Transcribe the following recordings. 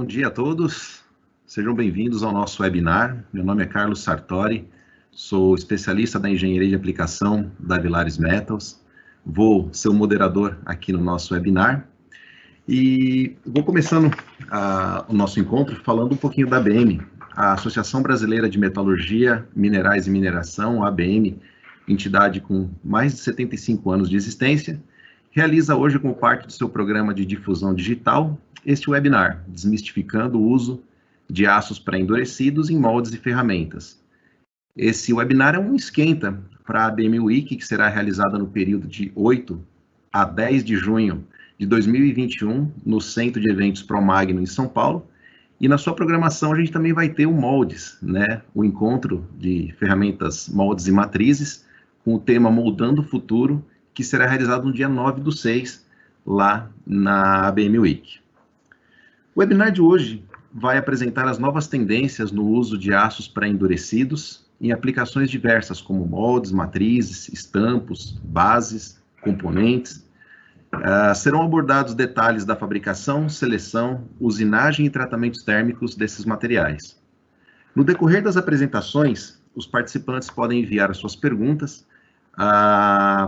Bom dia a todos, sejam bem-vindos ao nosso webinar. Meu nome é Carlos Sartori, sou especialista da engenharia de aplicação da Villares Metals. Vou ser o moderador aqui no nosso webinar e vou começando o nosso encontro falando um pouquinho da ABM, a Associação Brasileira de Metalurgia, Minerais e Mineração, a ABM, entidade com mais de 75 anos de existência, realiza hoje, como parte do seu programa de difusão digital, este webinar, desmistificando o uso de aços pré-endurecidos em moldes e ferramentas. Esse webinar é um esquenta para a ABM Week, que será realizada no período de 8 a 10 de junho de 2021, no Centro de Eventos Promagno, em São Paulo. E na sua programação a gente também vai ter o Moldes, né? O encontro de ferramentas moldes e matrizes, com o tema Moldando o Futuro, que será realizado no dia 9/6, lá na ABM Week. O webinar de hoje vai apresentar as novas tendências no uso de aços pré-endurecidos em aplicações diversas, como moldes, matrizes, estampos, bases, componentes. Serão abordados detalhes da fabricação, seleção, usinagem e tratamentos térmicos desses materiais. No decorrer das apresentações, os participantes podem enviar as suas perguntas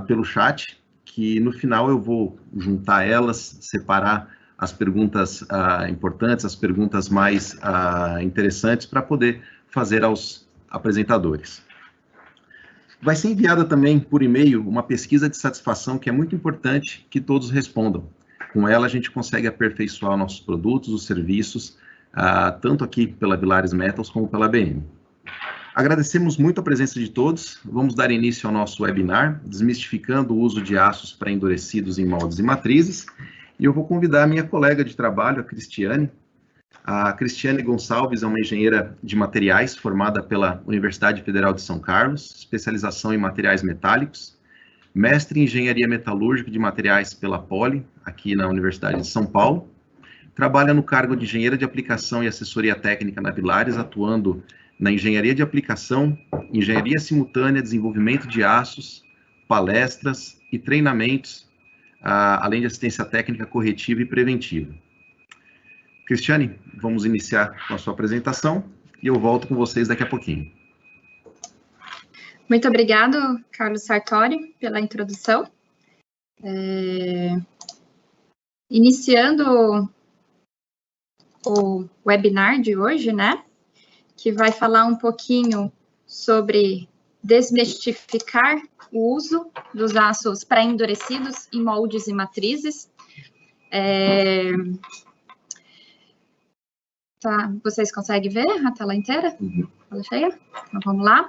pelo chat, que no final eu vou juntar elas, separar as perguntas importantes, as perguntas mais interessantes para poder fazer aos apresentadores. Vai ser enviada também por e-mail uma pesquisa de satisfação que é muito importante que todos respondam. Com ela a gente consegue aperfeiçoar nossos produtos, os serviços, tanto aqui pela Villares Metals como pela ABM. Agradecemos muito a presença de todos. Vamos dar início ao nosso webinar, desmistificando o uso de aços pré-endurecidos em moldes e matrizes. E eu vou convidar a minha colega de trabalho, a Cristiane. A Cristiane Gonçalves é uma engenheira de materiais formada pela Universidade Federal de São Carlos, especialização em materiais metálicos, mestre em engenharia metalúrgica de materiais pela Poli, aqui na Universidade de São Paulo. Trabalha no cargo de engenheira de aplicação e assessoria técnica na Villares, atuando na engenharia de aplicação, engenharia simultânea, desenvolvimento de aços, palestras e treinamentos, além de assistência técnica corretiva e preventiva. Cristiane, vamos iniciar com a sua apresentação e eu volto com vocês daqui a pouquinho. Muito obrigado, Carlos Sartori, pela introdução. Iniciando o webinar de hoje, né, que vai falar um pouquinho sobre desmistificar o uso dos aços pré-endurecidos em moldes e matrizes. Tá, vocês conseguem ver a tela inteira? Tela cheia? Então, vamos lá.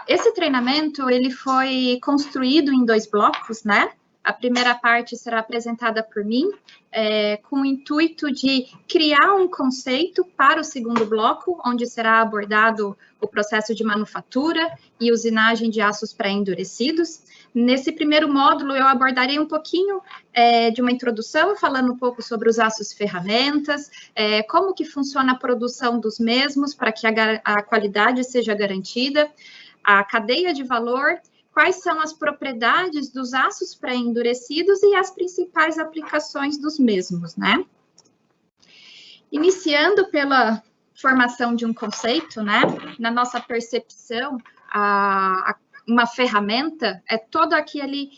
Esse treinamento, ele foi construído em 2 blocos, né? A primeira parte será apresentada por mim, com o intuito de criar um conceito para o segundo bloco, onde será abordado o processo de manufatura e usinagem de aços pré-endurecidos. Nesse primeiro módulo, eu abordarei um pouquinho de uma introdução, falando um pouco sobre os aços ferramentas, como que funciona a produção dos mesmos, para que a qualidade seja garantida, a cadeia de valor, quais são as propriedades dos aços pré-endurecidos e as principais aplicações dos mesmos, né? Iniciando pela formação de um conceito, né? Na nossa percepção, uma ferramenta é todo aquele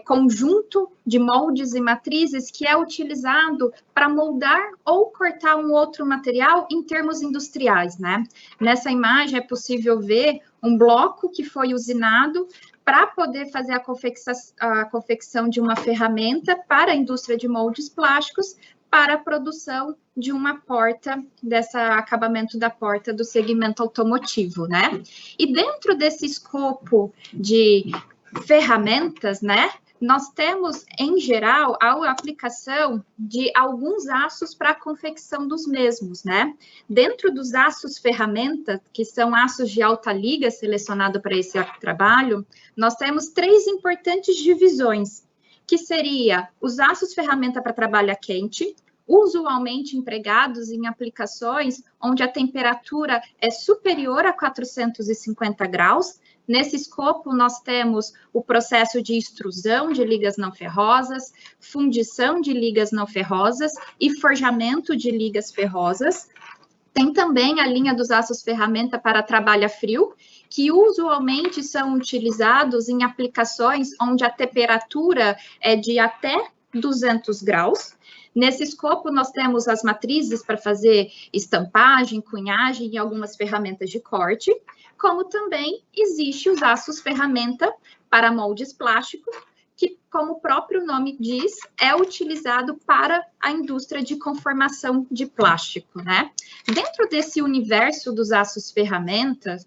conjunto de moldes e matrizes que é utilizado para moldar ou cortar um outro material em termos industriais, né? Nessa imagem é possível ver um bloco que foi usinado para poder fazer a confecção de uma ferramenta para a indústria de moldes plásticos, para a produção de uma porta, desse acabamento da porta do segmento automotivo, né? E dentro desse escopo de ferramentas, né, nós temos, em geral, a aplicação de alguns aços para a confecção dos mesmos, né? Dentro dos aços ferramenta, que são aços de alta liga selecionado para esse trabalho, nós temos 3 importantes divisões, que seria os aços ferramenta para trabalho quente, usualmente empregados em aplicações onde a temperatura é superior a 450 graus, Nesse escopo, nós temos o processo de extrusão de ligas não ferrosas, fundição de ligas não ferrosas e forjamento de ligas ferrosas. Tem também a linha dos aços ferramenta para trabalho a frio, que usualmente são utilizados em aplicações onde a temperatura é de até 200 graus. Nesse escopo, nós temos as matrizes para fazer estampagem, cunhagem e algumas ferramentas de corte, como também existe os aços ferramenta para moldes plásticos, que, como o próprio nome diz, é utilizado para a indústria de conformação de plástico, né? Dentro desse universo dos aços ferramentas,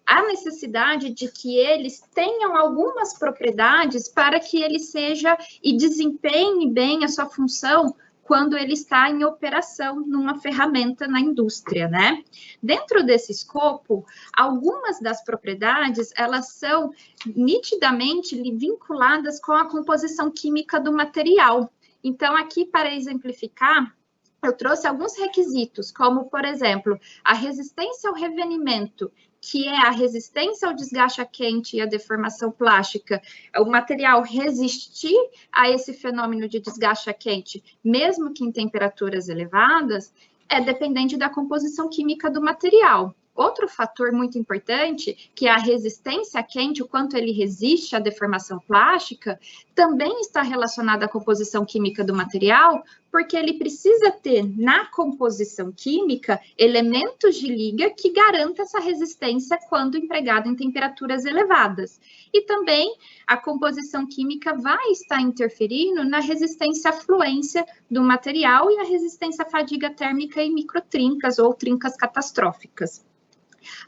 há necessidade de que eles tenham algumas propriedades para que ele seja e desempenhe bem a sua função quando ele está em operação numa ferramenta na indústria, né? Dentro desse escopo, algumas das propriedades, elas são nitidamente vinculadas com a composição química do material. Então, aqui, para exemplificar, eu trouxe alguns requisitos, como, por exemplo, a resistência ao revenimento, que é a resistência ao desgaste quente e à deformação plástica, o material resistir a esse fenômeno de desgaste quente, mesmo que em temperaturas elevadas, é dependente da composição química do material. Outro fator muito importante, que é a resistência quente, o quanto ele resiste à deformação plástica, também está relacionado à composição química do material, porque ele precisa ter na composição química elementos de liga que garantam essa resistência quando empregado em temperaturas elevadas. E também a composição química vai estar interferindo na resistência à fluência do material e a resistência à fadiga térmica e microtrincas ou trincas catastróficas.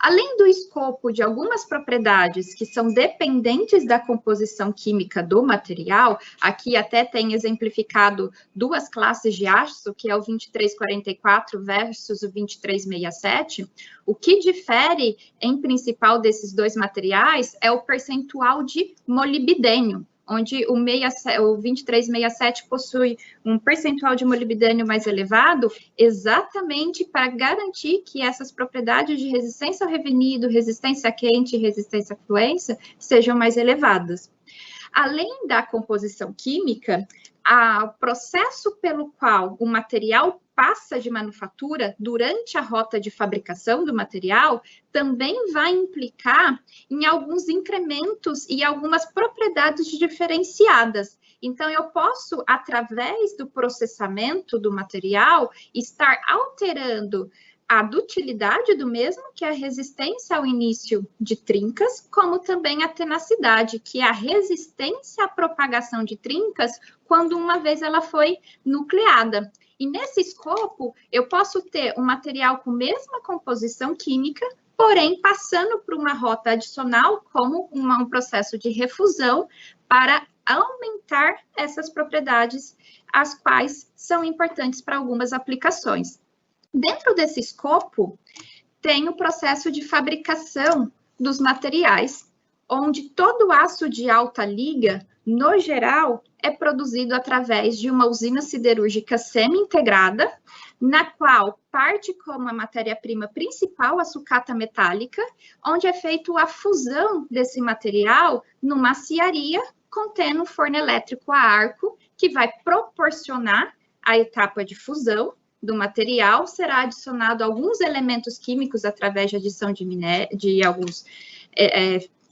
Além do escopo de algumas propriedades que são dependentes da composição química do material, aqui até tem exemplificado duas classes de aço, que é o 2344 versus o 2367, o que difere em principal desses dois materiais é o percentual de molibdênio, onde o 2367 possui um percentual de molibdênio mais elevado, exatamente para garantir que essas propriedades de resistência ao revenido, resistência quente e resistência à fluência sejam mais elevadas. Além da composição química, o processo pelo qual o material passa de manufatura durante a rota de fabricação do material também vai implicar em alguns incrementos e algumas propriedades diferenciadas. Então, eu posso, através do processamento do material, estar alterando a dutilidade do mesmo, que é a resistência ao início de trincas, como também a tenacidade, que é a resistência à propagação de trincas quando uma vez ela foi nucleada. E nesse escopo, eu posso ter um material com mesma composição química, porém passando por uma rota adicional, como um processo de refusão, para aumentar essas propriedades, as quais são importantes para algumas aplicações. Dentro desse escopo, tem o processo de fabricação dos materiais, onde todo aço de alta liga, no geral, é produzido através de uma usina siderúrgica semi-integrada, na qual parte como a matéria-prima principal a sucata metálica, onde é feita a fusão desse material numa aciaria, contendo um forno elétrico a arco, que vai proporcionar a etapa de fusão do material, será adicionado alguns elementos químicos através de adição de alguns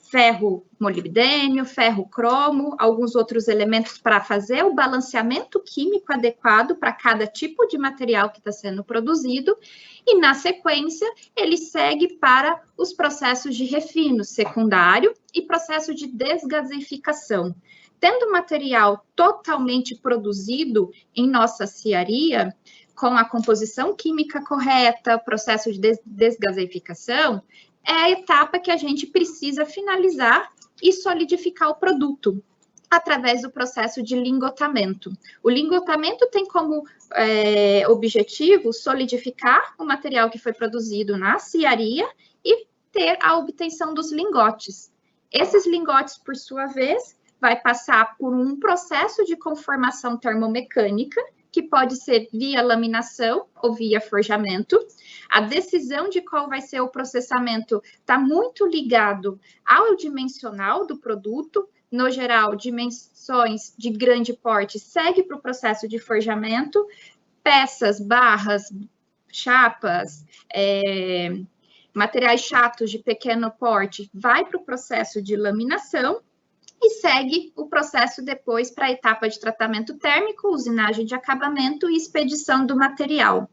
ferro molibdênio, ferro cromo, alguns outros elementos para fazer o balanceamento químico adequado para cada tipo de material que está sendo produzido, e na sequência ele segue para os processos de refino secundário e processo de desgaseificação. Tendo o material totalmente produzido em nossa aciaria, com a composição química correta, processo de desgaseificação, é a etapa que a gente precisa finalizar e solidificar o produto, através do processo de lingotamento. O lingotamento tem como objetivo solidificar o material que foi produzido na aciaria e ter a obtenção dos lingotes. Esses lingotes, por sua vez, vai passar por um processo de conformação termomecânica, que pode ser via laminação ou via forjamento. A decisão de qual vai ser o processamento está muito ligado ao dimensional do produto. No geral, dimensões de grande porte segue para o processo de forjamento, peças, barras, chapas, materiais chatos de pequeno porte vai para o processo de laminação e segue o processo depois para a etapa de tratamento térmico, usinagem de acabamento e expedição do material.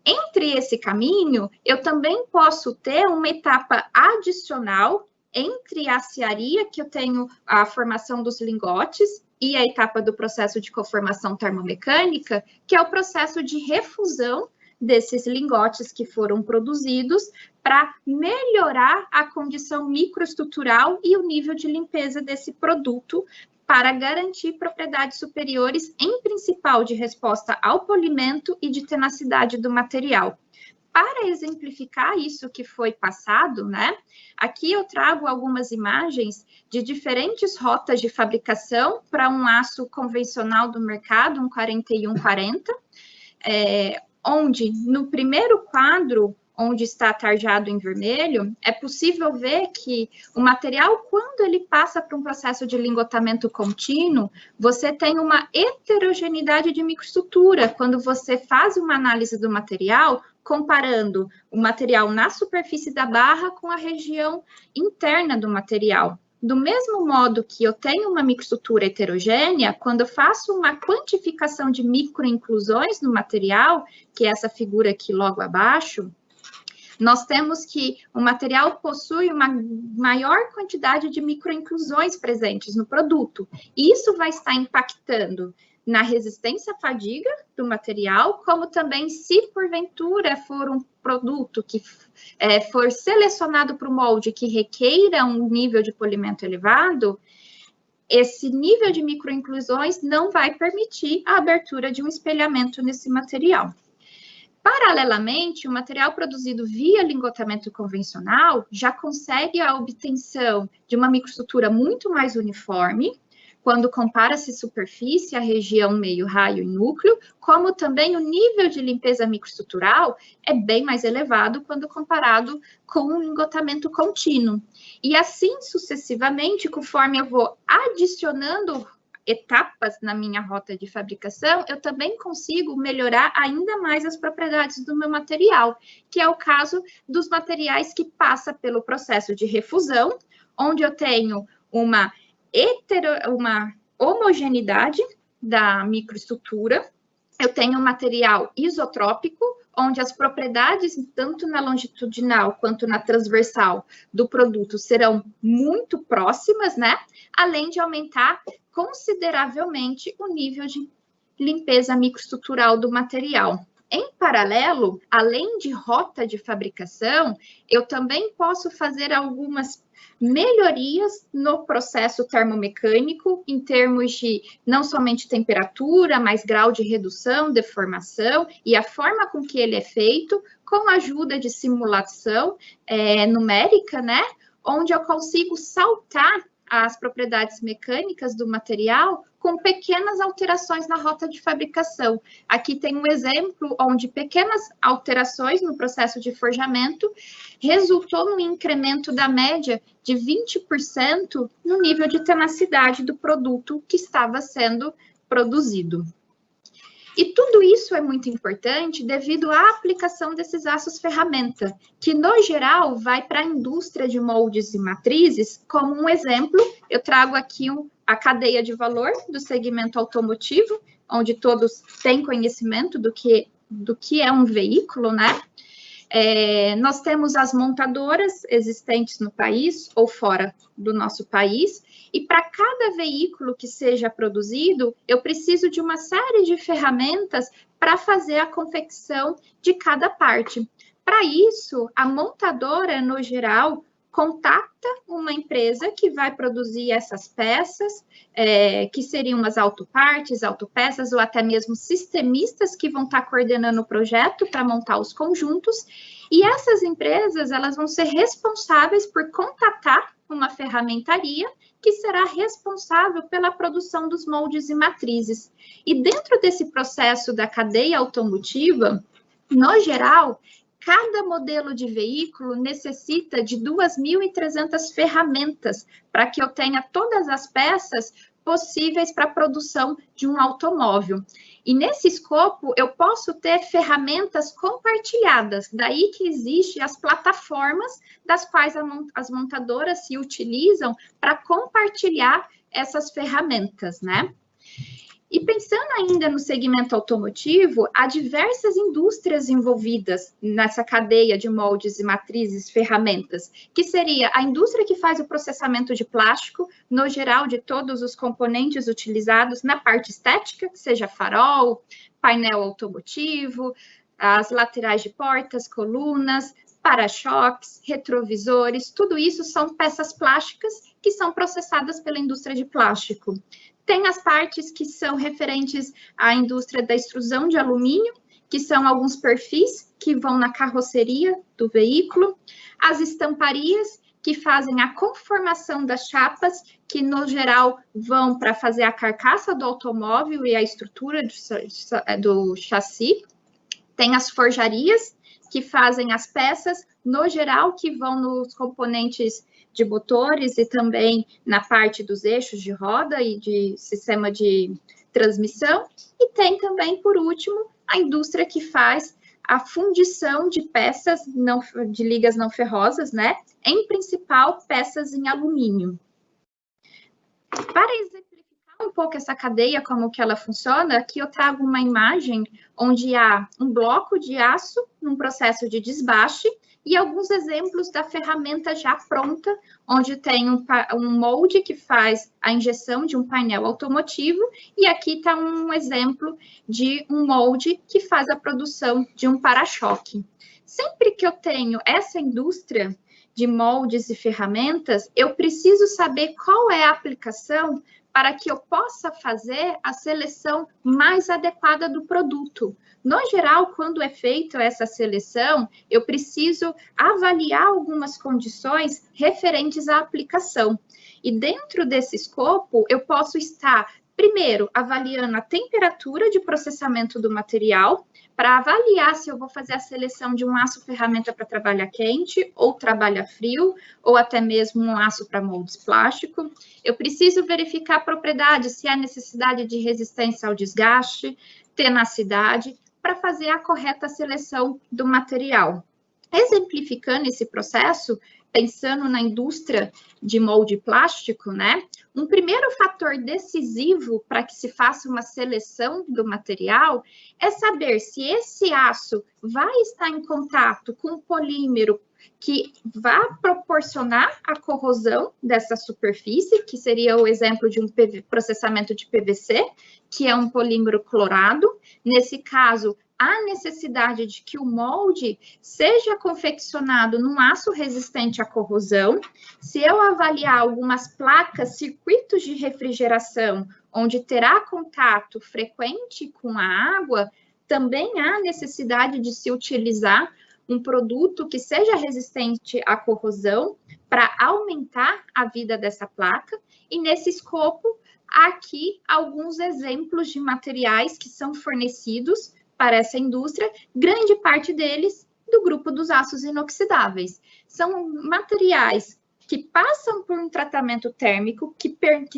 Entre esse caminho, eu também posso ter uma etapa adicional entre a aciaria, que eu tenho a formação dos lingotes, e a etapa do processo de conformação termomecânica, que é o processo de refusão desses lingotes que foram produzidos para melhorar a condição microestrutural e o nível de limpeza desse produto para garantir propriedades superiores, em principal de resposta ao polimento e de tenacidade do material. Para exemplificar isso que foi passado, né? Aqui eu trago algumas imagens de diferentes rotas de fabricação para um aço convencional do mercado, um 4140, onde no primeiro quadro, onde está tarjado em vermelho, é possível ver que o material, quando ele passa por um processo de lingotamento contínuo, você tem uma heterogeneidade de microestrutura. Quando você faz uma análise do material, comparando o material na superfície da barra com a região interna do material. Do mesmo modo que eu tenho uma microestrutura heterogênea, quando eu faço uma quantificação de microinclusões no material, que é essa figura aqui logo abaixo, nós temos que o material possui uma maior quantidade de microinclusões presentes no produto. Isso vai estar impactando na resistência à fadiga do material, como também, se porventura for um produto que for selecionado para o molde que requeira um nível de polimento elevado, esse nível de microinclusões não vai permitir a abertura de um espelhamento nesse material. Paralelamente, o material produzido via lingotamento convencional já consegue a obtenção de uma microestrutura muito mais uniforme, quando compara-se superfície, a região meio, raio e núcleo, como também o nível de limpeza microestrutural é bem mais elevado quando comparado com o lingotamento contínuo. E assim sucessivamente, conforme eu vou adicionando etapas na minha rota de fabricação, eu também consigo melhorar ainda mais as propriedades do meu material, que é o caso dos materiais que passa pelo processo de refusão, onde eu tenho uma homogeneidade da microestrutura, eu tenho um material isotrópico, onde as propriedades, tanto na longitudinal quanto na transversal do produto, serão muito próximas, né? Além de aumentar consideravelmente o nível de limpeza microestrutural do material. Em paralelo, além de rota de fabricação, eu também posso fazer algumas melhorias no processo termomecânico, em termos de não somente temperatura, mas grau de redução, deformação e a forma com que ele é feito, com a ajuda de simulação numérica, né? Onde eu consigo saltar as propriedades mecânicas do material com pequenas alterações na rota de fabricação. Aqui tem um exemplo onde pequenas alterações no processo de forjamento resultou no incremento da média de 20% no nível de tenacidade do produto que estava sendo produzido. E tudo isso é muito importante devido à aplicação desses aços ferramenta, que no geral vai para a indústria de moldes e matrizes. Como um exemplo, eu trago aqui a cadeia de valor do segmento automotivo, onde todos têm conhecimento do que é um veículo, né? Nós temos as montadoras existentes no país ou fora do nosso país, e para cada veículo que seja produzido, eu preciso de uma série de ferramentas para fazer a confecção de cada parte. Para isso, a montadora, no geral, contata uma empresa que vai produzir essas peças, que seriam as autopartes, autopeças, ou até mesmo sistemistas que vão estar coordenando o projeto para montar os conjuntos. E essas empresas, elas vão ser responsáveis por contatar uma ferramentaria que será responsável pela produção dos moldes e matrizes. E dentro desse processo da cadeia automotiva, no geral, cada modelo de veículo necessita de 2.300 ferramentas para que eu tenha todas as peças possíveis para a produção de um automóvel. E nesse escopo, eu posso ter ferramentas compartilhadas, daí que existem as plataformas das quais as montadoras se utilizam para compartilhar essas ferramentas, né? E pensando ainda no segmento automotivo, há diversas indústrias envolvidas nessa cadeia de moldes e matrizes, ferramentas, que seria a indústria que faz o processamento de plástico, no geral de todos os componentes utilizados na parte estética, que seja farol, painel automotivo, as laterais de portas, colunas, para-choques, retrovisores, tudo isso são peças plásticas que são processadas pela indústria de plástico. Tem as partes que são referentes à indústria da extrusão de alumínio, que são alguns perfis que vão na carroceria do veículo, as estamparias, que fazem a conformação das chapas, que no geral vão para fazer a carcaça do automóvel e a estrutura do chassi. Tem as forjarias, que fazem as peças, no geral, que vão nos componentes de motores e também na parte dos eixos de roda e de sistema de transmissão. E tem também, por último, a indústria que faz a fundição de peças de ligas não ferrosas, né? Em principal, peças em alumínio. Para exemplificar um pouco essa cadeia, como que ela funciona, aqui eu trago uma imagem onde há um bloco de aço num processo de desbaste e alguns exemplos da ferramenta já pronta, onde tem um molde que faz a injeção de um painel automotivo, e aqui está um exemplo de um molde que faz a produção de um para-choque. Sempre que eu tenho essa indústria de moldes e ferramentas, eu preciso saber qual é a aplicação para que eu possa fazer a seleção mais adequada do produto. No geral, quando é feita essa seleção, eu preciso avaliar algumas condições referentes à aplicação. E dentro desse escopo, eu posso estar, primeiro, avaliando a temperatura de processamento do material, para avaliar se eu vou fazer a seleção de um aço ferramenta para trabalhar quente, ou trabalha frio, ou até mesmo um aço para moldes plástico. Eu preciso verificar a propriedade, se há necessidade de resistência ao desgaste, tenacidade, para fazer a correta seleção do material. Exemplificando esse processo, pensando na indústria de molde plástico, né? Um primeiro fator decisivo para que se faça uma seleção do material é saber se esse aço vai estar em contato com o polímero que vai proporcionar a corrosão dessa superfície, que seria o exemplo de um processamento de PVC, que é um polímero clorado. Nesse caso, há necessidade de que o molde seja confeccionado num aço resistente à corrosão. Se eu avaliar algumas placas, circuitos de refrigeração, onde terá contato frequente com a água, também há necessidade de se utilizar um produto que seja resistente à corrosão para aumentar a vida dessa placa. E nesse escopo, aqui alguns exemplos de materiais que são fornecidos para essa indústria, grande parte deles do grupo dos aços inoxidáveis. São materiais que passam por um tratamento térmico, que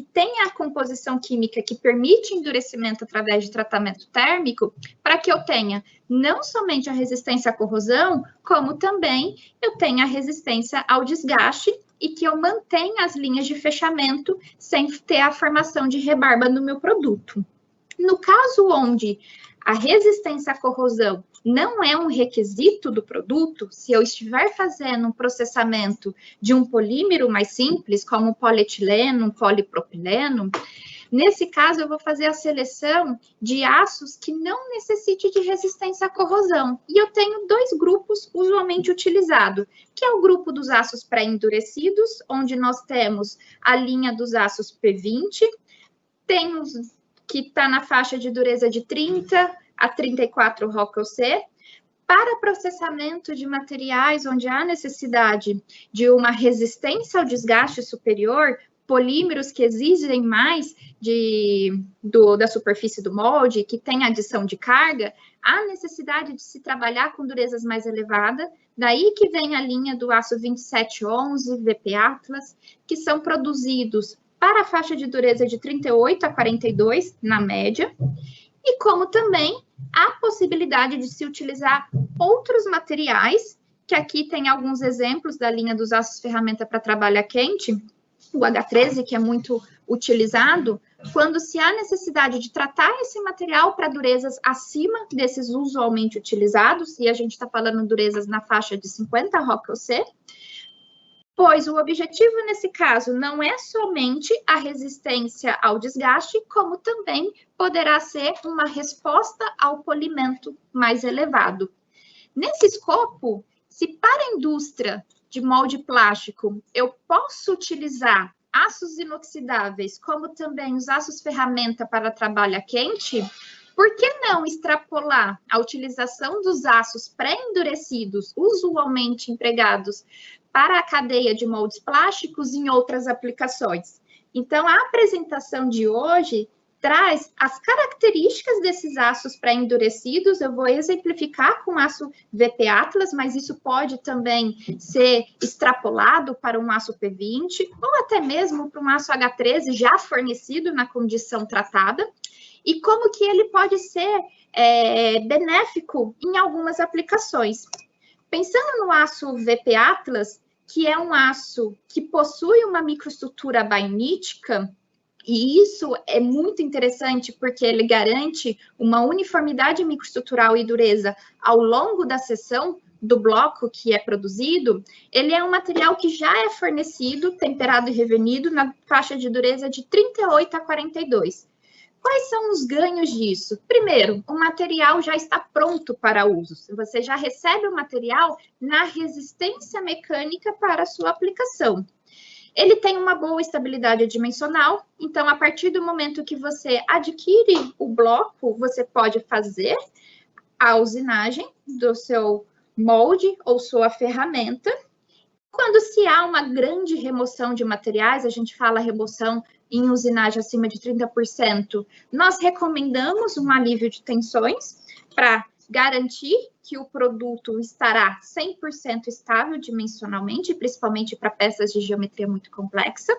tem a composição química que permite endurecimento através de tratamento térmico, para que eu tenha não somente a resistência à corrosão, como também eu tenha a resistência ao desgaste e que eu mantenha as linhas de fechamento sem ter a formação de rebarba no meu produto. No caso onde a resistência à corrosão não é um requisito do produto, se eu estiver fazendo um processamento de um polímero mais simples, como polietileno, polipropileno, nesse caso eu vou fazer a seleção de aços que não necessitem de resistência à corrosão. E eu tenho dois grupos usualmente utilizados, que é o grupo dos aços pré-endurecidos, onde nós temos a linha dos aços P20, tem os que está na faixa de dureza de 30 a 34 Rockwell C. Para processamento de materiais onde há necessidade de uma resistência ao desgaste superior, polímeros que exigem mais da superfície do molde, que tem adição de carga, há necessidade de se trabalhar com durezas mais elevadas, daí que vem a linha do aço 2711, VP Atlas, que são produzidos para a faixa de dureza de 38 a 42, na média, e como também há possibilidade de se utilizar outros materiais, que aqui tem alguns exemplos da linha dos aços ferramenta para trabalho a quente, o H13, que é muito utilizado, quando se há necessidade de tratar esse material para durezas acima desses usualmente utilizados, e a gente está falando durezas na faixa de 50 ROC-OC, pois o objetivo nesse caso não é somente a resistência ao desgaste, como também poderá ser uma resposta ao polimento mais elevado. Nesse escopo, se para a indústria de molde plástico eu posso utilizar aços inoxidáveis, como também os aços ferramenta para trabalho a quente, por que não extrapolar a utilização dos aços pré-endurecidos, usualmente empregados para a cadeia de moldes plásticos em outras aplicações? Então, a apresentação de hoje traz as características desses aços pré-endurecidos. Eu vou exemplificar com o aço VP Atlas, mas isso pode também ser extrapolado para um aço P20, ou até mesmo para um aço H13 já fornecido na condição tratada, e como que ele pode ser benéfico em algumas aplicações. Pensando no aço VP Atlas, que é um aço que possui uma microestrutura bionítica, e isso é muito interessante porque ele garante uma uniformidade microestrutural e dureza ao longo da seção do bloco que é produzido. Ele é um material que já é fornecido, temperado e revenido na faixa de dureza de 38 a 42. Quais são os ganhos disso? Primeiro, o material já está pronto para uso. Você já recebe o material na resistência mecânica para a sua aplicação. Ele tem uma boa estabilidade dimensional, então, a partir do momento que você adquire o bloco, você pode fazer a usinagem do seu molde ou sua ferramenta. Quando se há uma grande remoção de materiais, a gente fala remoção em usinagem acima de 30%, nós recomendamos um alívio de tensões para garantir que o produto estará 100% estável dimensionalmente, principalmente para peças de geometria muito complexa.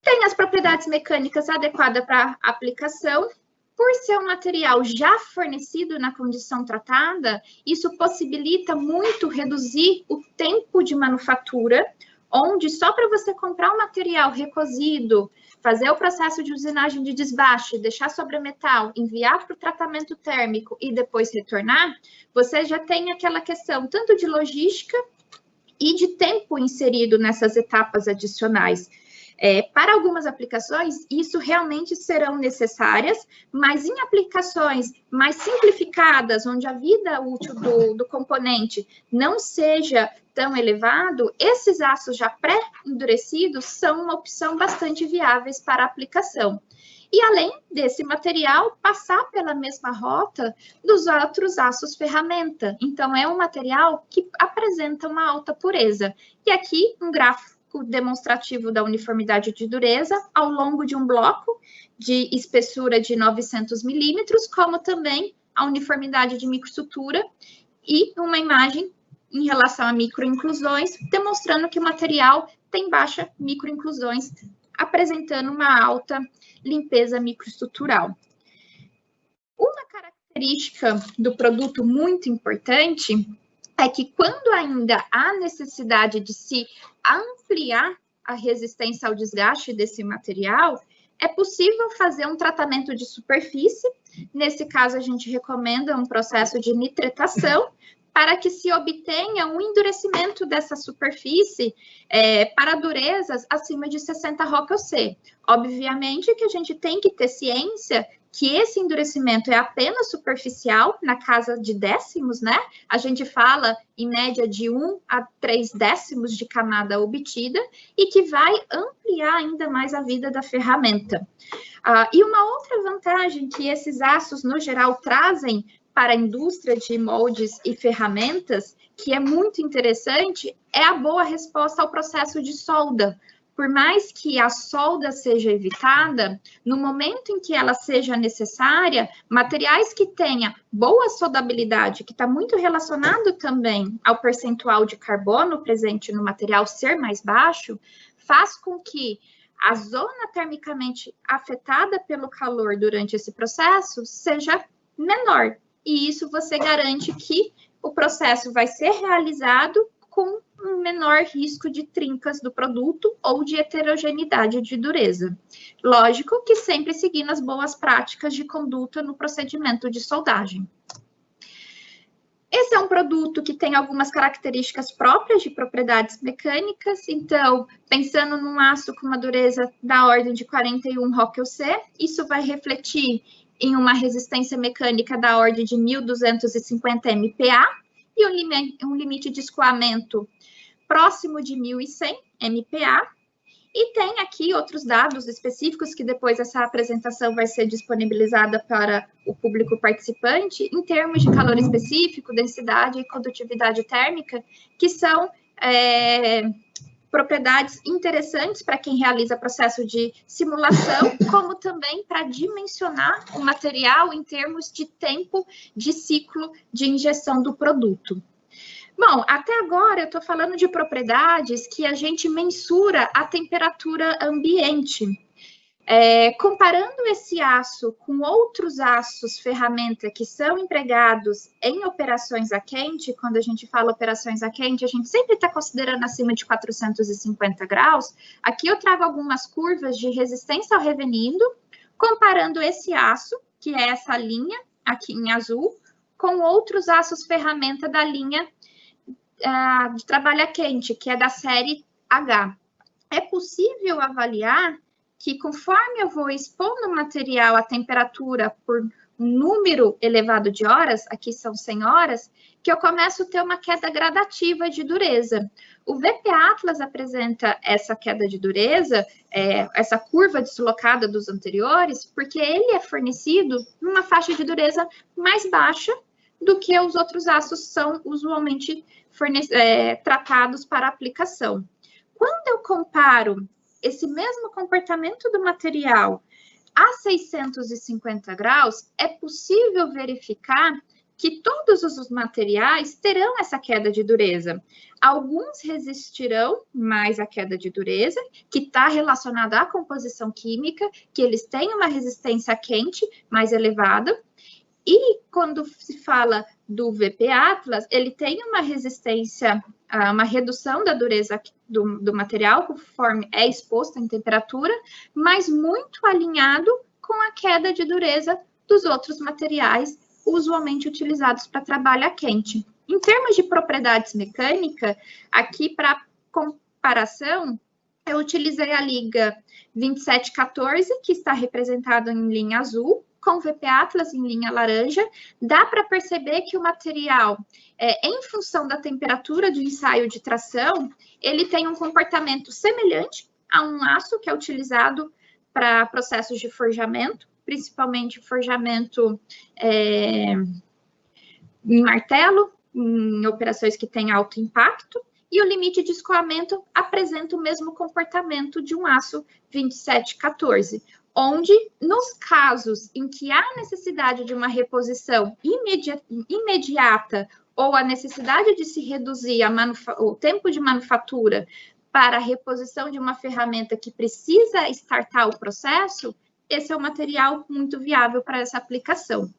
Tem as propriedades mecânicas adequadas para a aplicação. Por ser um material já fornecido na condição tratada, isso possibilita muito reduzir o tempo de manufatura, onde só para você comprar um material recozido, fazer o processo de usinagem de desbaste, deixar sobre metal, enviar para o tratamento térmico e depois retornar, você já tem aquela questão tanto de logística e de tempo inserido nessas etapas adicionais. Para algumas aplicações, isso realmente serão necessárias, mas em aplicações mais simplificadas, onde a vida útil do componente não seja tão elevado, esses aços já pré-endurecidos são uma opção bastante viáveis para a aplicação. E além desse material, passar pela mesma rota dos outros aços ferramenta. Então, é um material que apresenta uma alta pureza. E aqui, um gráfico demonstrativo da uniformidade de dureza ao longo de um bloco de espessura de 900 milímetros, como também a uniformidade de microestrutura e uma imagem em relação a microinclusões, demonstrando que o material tem baixa microinclusões, apresentando uma alta limpeza microestrutural. Uma característica do produto muito importante é que quando ainda há necessidade de se ampliar a resistência ao desgaste desse material, é possível fazer um tratamento de superfície. Nesse caso, a gente recomenda um processo de nitretação para que se obtenha um endurecimento dessa superfície para durezas acima de 60 ROC-OC. Obviamente que a gente tem que ter ciência que esse endurecimento é apenas superficial, na casa de décimos, né? A gente fala, em média, de 1 a 3 décimos de camada obtida e que vai ampliar ainda mais a vida da ferramenta. E uma outra vantagem que esses aços, no geral, trazem para a indústria de moldes e ferramentas, que é muito interessante, é a boa resposta ao processo de solda. Por mais que a solda seja evitada, no momento em que ela seja necessária, materiais que tenham boa soldabilidade, que está muito relacionado também ao percentual de carbono presente no material ser mais baixo, faz com que a zona termicamente afetada pelo calor durante esse processo seja menor. E isso você garante que o processo vai ser realizado com um menor risco de trincas do produto ou de heterogeneidade de dureza. Lógico que sempre seguindo as boas práticas de conduta no procedimento de soldagem. Esse é um produto que tem algumas características próprias de propriedades mecânicas, então, pensando num aço com uma dureza da ordem de 41 Hockel C, isso vai refletir em uma resistência mecânica da ordem de 1.250 MPa e um limite de escoamento próximo de 1.100 MPa. E tem aqui outros dados específicos que depois essa apresentação vai ser disponibilizada para o público participante, em termos de calor específico, densidade e condutividade térmica, que são propriedades interessantes para quem realiza processo de simulação, como também para dimensionar o material em termos de tempo de ciclo de injeção do produto. Bom, até agora eu estou falando de propriedades que a gente mensura a temperatura ambiente. Comparando esse aço com outros aços ferramenta que são empregados em operações a quente, quando a gente fala operações a quente, a gente sempre está considerando acima de 450 graus. Aqui eu trago algumas curvas de resistência ao revenido, comparando esse aço, que é essa linha aqui em azul, com outros aços ferramenta da linha de trabalho a quente, que é da série H. É possível avaliar que conforme eu vou expondo o material à temperatura por um número elevado de horas, aqui são 100 horas, que eu começo a ter uma queda gradativa de dureza. O VP Atlas apresenta essa queda de dureza, essa curva deslocada dos anteriores, porque ele é fornecido numa faixa de dureza mais baixa do que os outros aços são usualmente tratados para aplicação. Quando eu comparo esse mesmo comportamento do material a 650 graus, é possível verificar que todos os materiais terão essa queda de dureza. Alguns resistirão mais à queda de dureza, que está relacionada à composição química, que eles têm uma resistência quente mais elevada. E quando se fala do VP Atlas, ele tem uma resistência, uma redução da dureza do material, conforme é exposto em temperatura, mas muito alinhado com a queda de dureza dos outros materiais usualmente utilizados para trabalho a quente. Em termos de propriedades mecânicas, aqui para comparação, eu utilizei a liga 2714, que está representada em linha azul, com o VP Atlas em linha laranja. Dá para perceber que o material, em função da temperatura do ensaio de tração, ele tem um comportamento semelhante a um aço que é utilizado para processos de forjamento, principalmente forjamento em martelo, em operações que têm alto impacto, e o limite de escoamento apresenta o mesmo comportamento de um aço 2714, onde, nos casos em que há necessidade de uma reposição imediata ou a necessidade de se reduzir o tempo de manufatura para a reposição de uma ferramenta que precisa startar o processo, esse é um material muito viável para essa aplicação.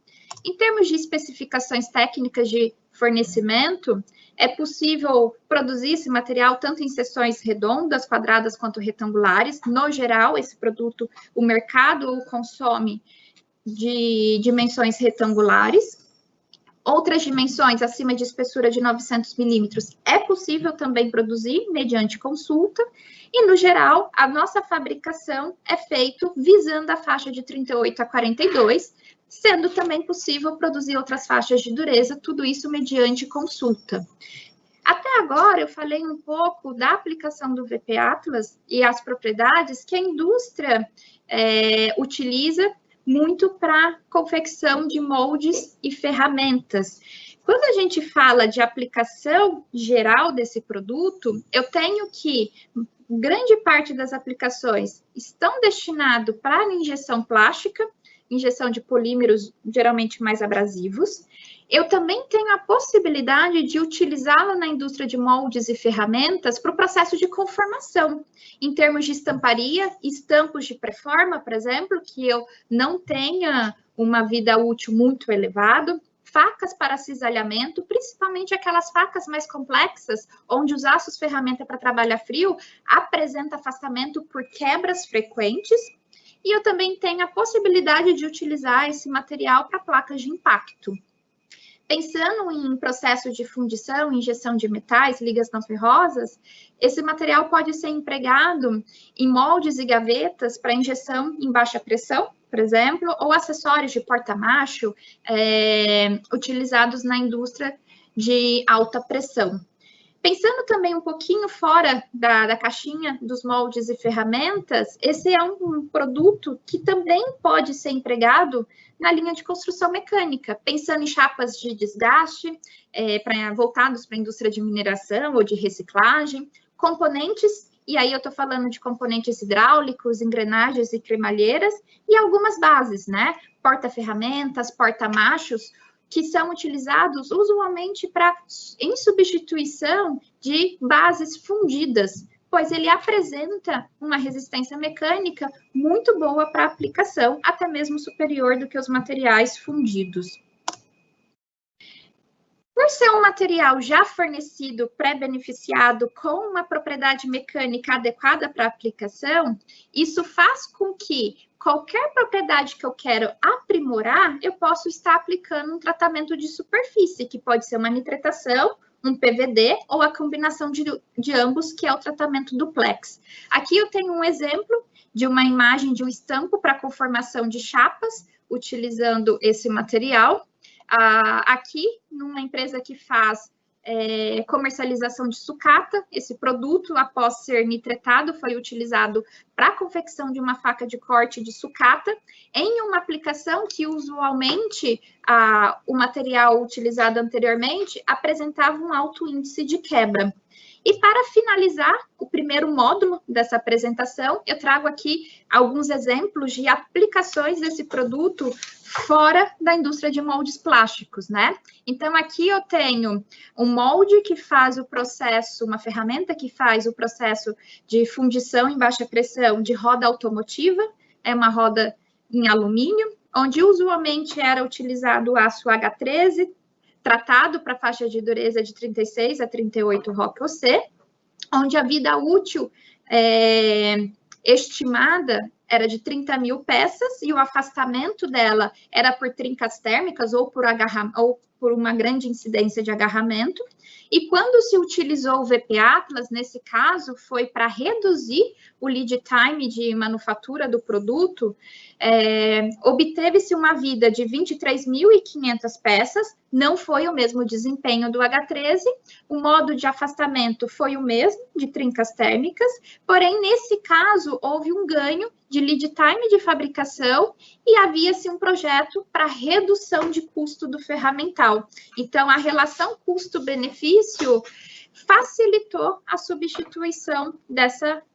Em termos de especificações técnicas de fornecimento, é possível produzir esse material tanto em seções redondas, quadradas, quanto retangulares. No geral, esse produto, o mercado o consome de dimensões retangulares. Outras dimensões, acima de espessura de 900 milímetros, é possível também produzir mediante consulta. E, no geral, a nossa fabricação é feita visando a faixa de 38 a 42, sendo também possível produzir outras faixas de dureza, tudo isso mediante consulta. Até agora, eu falei um pouco da aplicação do VP Atlas e as propriedades que a indústria utiliza muito para confecção de moldes e ferramentas. Quando a gente fala de aplicação geral desse produto, eu tenho que grande parte das aplicações estão destinadas para injeção plástica, injeção de polímeros geralmente mais abrasivos. Eu também tenho a possibilidade de utilizá-la na indústria de moldes e ferramentas para o processo de conformação, em termos de estamparia, estampos de pré-forma, por exemplo, que eu não tenha uma vida útil muito elevada, facas para cisalhamento, principalmente aquelas facas mais complexas, onde os aços ferramenta para trabalhar frio apresenta afastamento por quebras frequentes. E eu também tenho a possibilidade de utilizar esse material para placas de impacto. Pensando em processos de fundição, injeção de metais, ligas não ferrosas, esse material pode ser empregado em moldes e gavetas para injeção em baixa pressão, por exemplo, ou acessórios de porta-macho utilizados na indústria de alta pressão. Pensando também um pouquinho fora da caixinha dos moldes e ferramentas, esse é um produto que também pode ser empregado na linha de construção mecânica, pensando em chapas de desgaste, voltados para a indústria de mineração ou de reciclagem, componentes, e aí eu estou falando de componentes hidráulicos, engrenagens e cremalheiras, e algumas bases, né? Porta-ferramentas, porta-machos, que são utilizados usualmente em substituição de bases fundidas, pois ele apresenta uma resistência mecânica muito boa para aplicação, até mesmo superior do que os materiais fundidos. Por ser um material já fornecido, pré-beneficiado, com uma propriedade mecânica adequada para aplicação, isso faz com que qualquer propriedade que eu quero aprimorar, eu posso estar aplicando um tratamento de superfície, que pode ser uma nitratação, um PVD ou a combinação de ambos, que é o tratamento duplex. Aqui eu tenho um exemplo de uma imagem de um estampo para conformação de chapas, utilizando esse material. Aqui, numa empresa que faz comercialização de sucata, esse produto, após ser nitretado, foi utilizado para a confecção de uma faca de corte de sucata, em uma aplicação que usualmente o material utilizado anteriormente apresentava um alto índice de quebra. E para finalizar o primeiro módulo dessa apresentação, eu trago aqui alguns exemplos de aplicações desse produto fora da indústria de moldes plásticos, né? Então, aqui eu tenho um molde que faz o processo, uma ferramenta que faz o processo de fundição em baixa pressão de roda automotiva, é uma roda em alumínio, onde usualmente era utilizado o aço H13, tratado para faixa de dureza de 36 a 38 ROC-OC, onde a vida útil estimada era de 30 mil peças e o afastamento dela era por trincas térmicas ou por uma grande incidência de agarramento. E quando se utilizou o VP Atlas, nesse caso, foi para reduzir o lead time de manufatura do produto, obteve-se uma vida de 23.500 peças, não foi o mesmo desempenho do H13, o modo de afastamento foi o mesmo, de trincas térmicas, porém, nesse caso, houve um ganho de lead time de fabricação e havia-se um projeto para redução de custo do ferramental. Então, a relação custo-benefício facilitou a substituição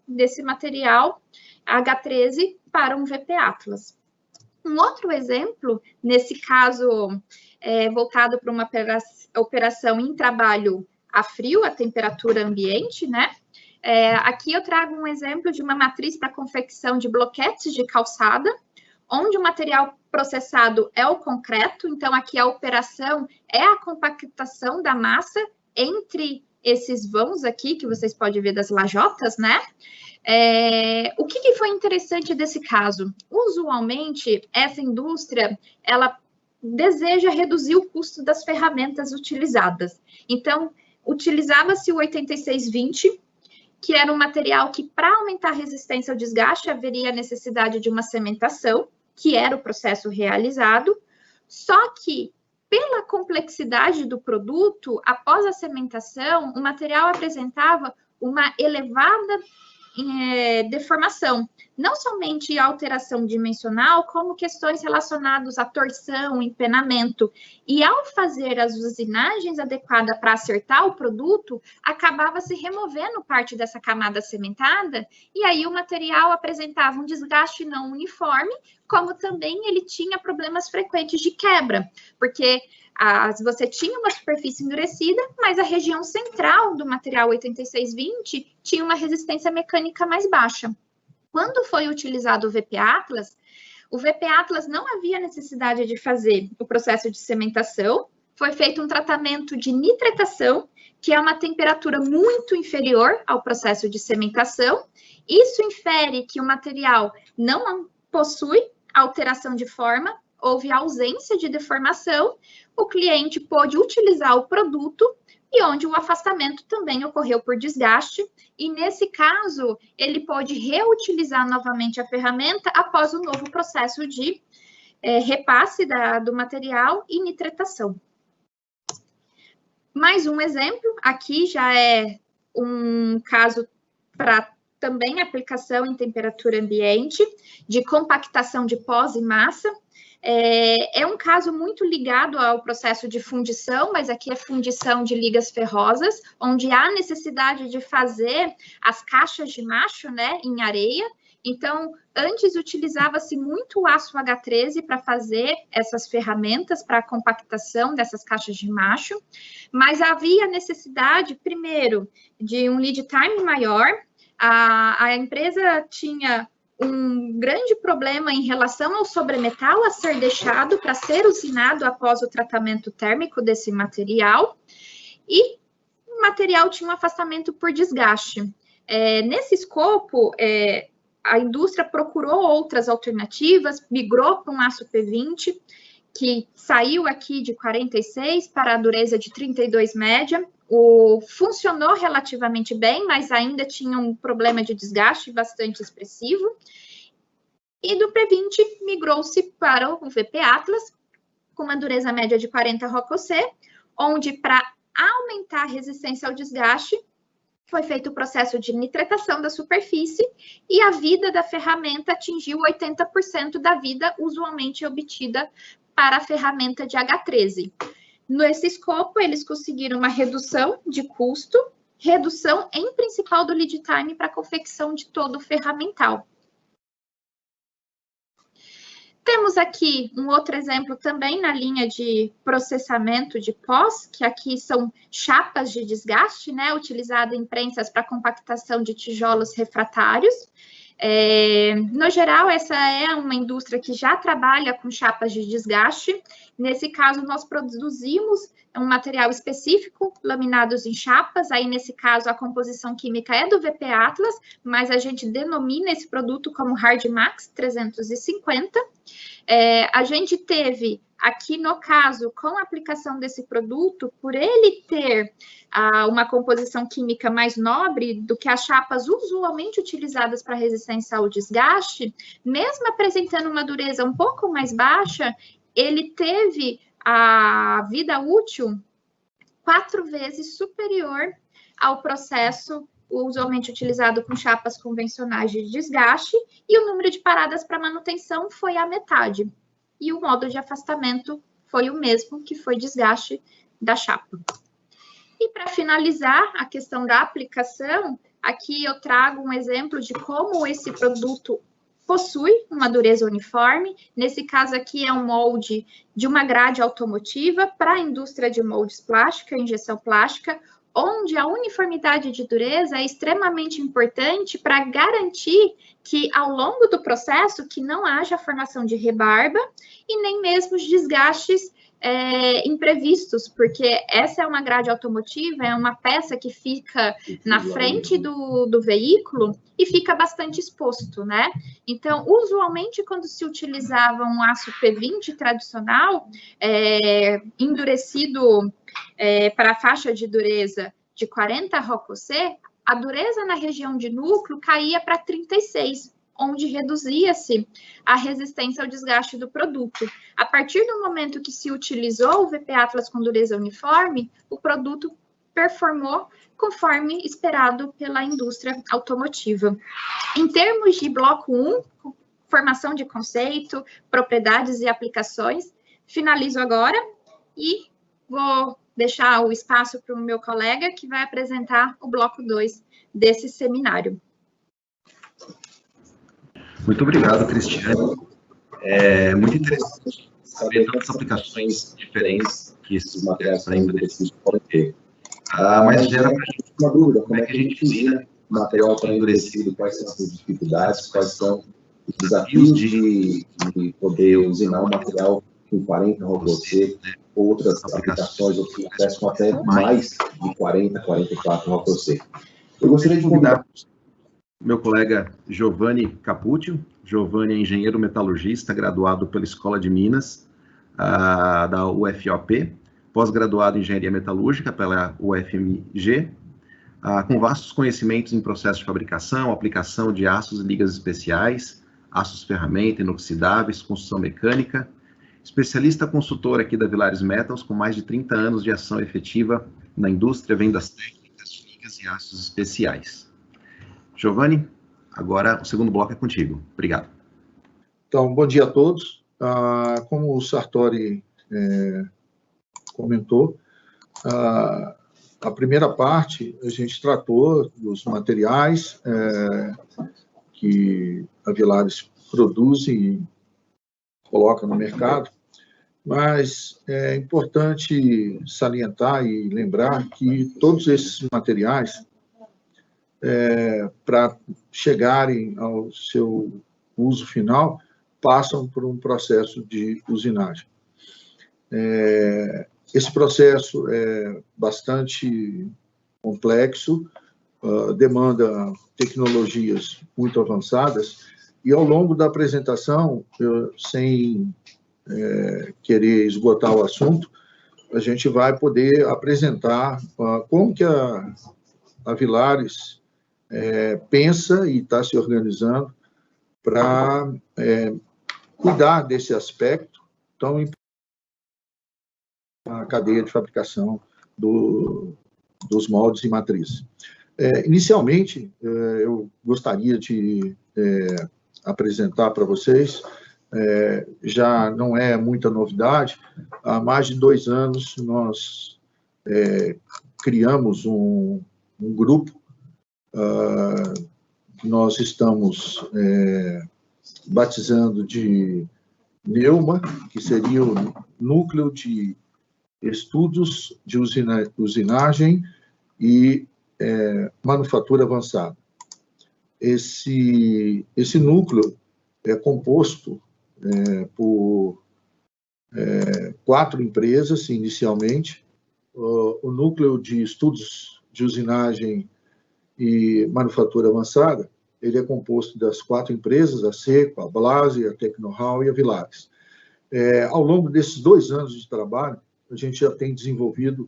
desse material H13 para um VP Atlas. Um outro exemplo, nesse caso, voltado para uma operação em trabalho a frio, a temperatura ambiente, né? Aqui eu trago um exemplo de uma matriz para confecção de bloquetes de calçada, onde o material processado é o concreto, então aqui a operação é a compactação da massa entre esses vãos aqui, que vocês podem ver das lajotas, né? O que foi interessante desse caso? Usualmente, essa indústria, ela deseja reduzir o custo das ferramentas utilizadas. Então, utilizava-se o 8620, que era um material que, para aumentar a resistência ao desgaste, haveria a necessidade de uma cementação, que era o processo realizado, só que, pela complexidade do produto, após a cementação, o material apresentava uma elevada deformação, não somente alteração dimensional, como questões relacionadas à torção, empenamento. E ao fazer as usinagens adequadas para acertar o produto, acabava se removendo parte dessa camada cimentada, e aí o material apresentava um desgaste não uniforme, como também ele tinha problemas frequentes de quebra, porque você tinha uma superfície endurecida, mas a região central do material 8620 tinha uma resistência mecânica mais baixa. Quando foi utilizado o VP Atlas não havia necessidade de fazer o processo de cementação, foi feito um tratamento de nitratação, que é uma temperatura muito inferior ao processo de cementação. Isso infere que o material não possui alteração de forma, houve ausência de deformação, o cliente pôde utilizar o produto e onde o afastamento também ocorreu por desgaste, e nesse caso, ele pode reutilizar novamente a ferramenta após o novo processo de repasse do material e nitratação. Mais um exemplo, aqui já é um caso para também aplicação em temperatura ambiente, de compactação de pós e massa. É um caso muito ligado ao processo de fundição, mas aqui é fundição de ligas ferrosas, onde há necessidade de fazer as caixas de macho, né, em areia. Então, antes utilizava-se muito o aço H13 para fazer essas ferramentas para a compactação dessas caixas de macho, mas havia necessidade, primeiro, de um lead time maior. A empresa tinha um grande problema em relação ao sobremetal a ser deixado para ser usinado após o tratamento térmico desse material, e o material tinha um afastamento por desgaste. Nesse escopo, a indústria procurou outras alternativas, migrou para um aço P20, que saiu aqui de 46 para a dureza de 32 média, funcionou relativamente bem, mas ainda tinha um problema de desgaste bastante expressivo. E do P20 migrou-se para o VP Atlas, com uma dureza média de 40 ROC-OC, onde para aumentar a resistência ao desgaste, foi feito o processo de nitratação da superfície e a vida da ferramenta atingiu 80% da vida usualmente obtida para a ferramenta de H13. Nesse escopo, eles conseguiram uma redução de custo, redução em principal do lead time para a confecção de todo o ferramental. Temos aqui um outro exemplo também na linha de processamento de pós, que aqui são chapas de desgaste, né, utilizada em prensas para compactação de tijolos refratários. No geral, essa é uma indústria que já trabalha com chapas de desgaste. Nesse caso, nós produzimos um material específico, laminados em chapas. Aí, nesse caso, a composição química é do VP Atlas, mas a gente denomina esse produto como Hard Max 350. A gente teve aqui, no caso, com a aplicação desse produto, por ele ter uma composição química mais nobre do que as chapas usualmente utilizadas para resistência ao desgaste, mesmo apresentando uma dureza um pouco mais baixa, ele teve a vida útil 4 vezes superior ao processo usualmente utilizado com chapas convencionais de desgaste, e o número de paradas para manutenção foi a metade. E o modo de afastamento foi o mesmo, que foi desgaste da chapa. E para finalizar a questão da aplicação, aqui eu trago um exemplo de como esse produto possui uma dureza uniforme. Nesse caso aqui é um molde de uma grade automotiva para a indústria de moldes plástica, injeção plástica, onde a uniformidade de dureza é extremamente importante para garantir que, ao longo do processo, que não haja formação de rebarba e nem mesmo os desgastes imprevistos, porque essa é uma grade automotiva, é uma peça que fica na frente do veículo e fica bastante exposto, né? Então, usualmente, quando se utilizava um aço P20 tradicional, endurecido para a faixa de dureza de 40 ROC-OC, a dureza na região de núcleo caía para 36, onde reduzia-se a resistência ao desgaste do produto. A partir do momento que se utilizou o VP Atlas com dureza uniforme, o produto performou conforme esperado pela indústria automotiva. Em termos de bloco 1, formação de conceito, propriedades e aplicações, finalizo agora e vou deixar o espaço para o meu colega, que vai apresentar o bloco 2 desse seminário. Muito obrigado, Cristiane. É muito interessante saber tantas aplicações diferentes que esses materiais para endurecidos podem ter. Mas gera para a gente uma dúvida, como é que a gente usina material para endurecido, quais são as dificuldades, quais são os desafios de poder usinar um material com 40 ROC, outras aplicações, outros processos com até mais de 40, 44 ROC. Eu gostaria de convidar meu colega Giovanni Caputio. Giovanni é engenheiro metalurgista, graduado pela Escola de Minas, da UFOP, pós-graduado em engenharia metalúrgica pela UFMG, com vastos conhecimentos em processo de fabricação, aplicação de aços e ligas especiais, aços ferramenta, inoxidáveis, construção mecânica, especialista consultor aqui da Villares Metals, com mais de 30 anos de ação efetiva na indústria, vendas técnicas, ligas e aços especiais. Giovanni, agora o segundo bloco é contigo. Obrigado. Então, bom dia a todos. Como o Sartori comentou, a primeira parte a gente tratou dos materiais que a Villares produz e coloca no mercado, mas é importante salientar e lembrar que todos esses materiais, para chegarem ao seu uso final, passam por um processo de usinagem. Esse processo é bastante complexo, demanda tecnologias muito avançadas, e ao longo da apresentação, sem querer esgotar o assunto, a gente vai poder apresentar como que a Villares pensa e está se organizando para cuidar desse aspecto tão importante na cadeia de fabricação dos moldes e matrizes. Inicialmente, eu gostaria de apresentar para vocês, já não é muita novidade, há mais de 2 anos nós criamos um grupo que nós estamos batizando de NEUMA, que seria o Núcleo de Estudos de Usinagem e Manufatura Avançada. Esse núcleo é composto por 4 empresas, inicialmente. O Núcleo de Estudos de Usinagem e Manufatura Avançada, ele é composto das 4 empresas, a Seco, a Blase, a Tecno-How e a Villares. Ao longo desses 2 anos de trabalho, a gente já tem desenvolvido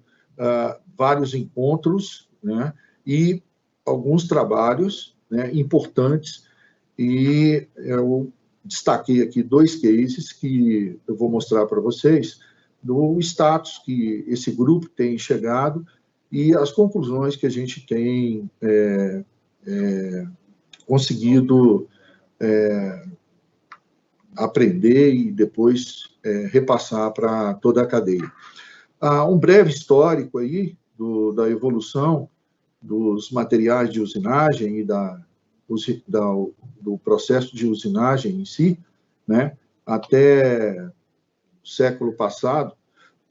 vários encontros, né, e alguns trabalhos, né, importantes, e eu destaquei aqui 2 cases que eu vou mostrar para vocês, do status que esse grupo tem chegado e as conclusões que a gente tem conseguido aprender e depois repassar para toda a cadeia. Um breve histórico aí da evolução dos materiais de usinagem e do processo de usinagem em si, né? Até o século passado,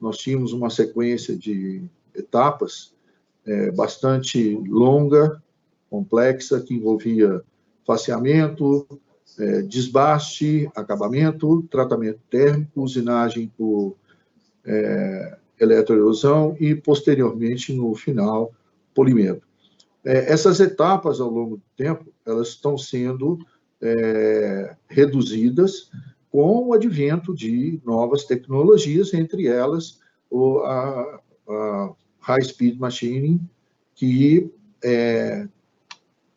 nós tínhamos uma sequência de etapas bastante longa, complexa, que envolvia faceamento, desbaste, acabamento, tratamento térmico, usinagem por eletroerosão e, posteriormente, no final, polimento. Essas etapas, ao longo do tempo, elas estão sendo reduzidas com o advento de novas tecnologias, entre elas a High Speed Machining, que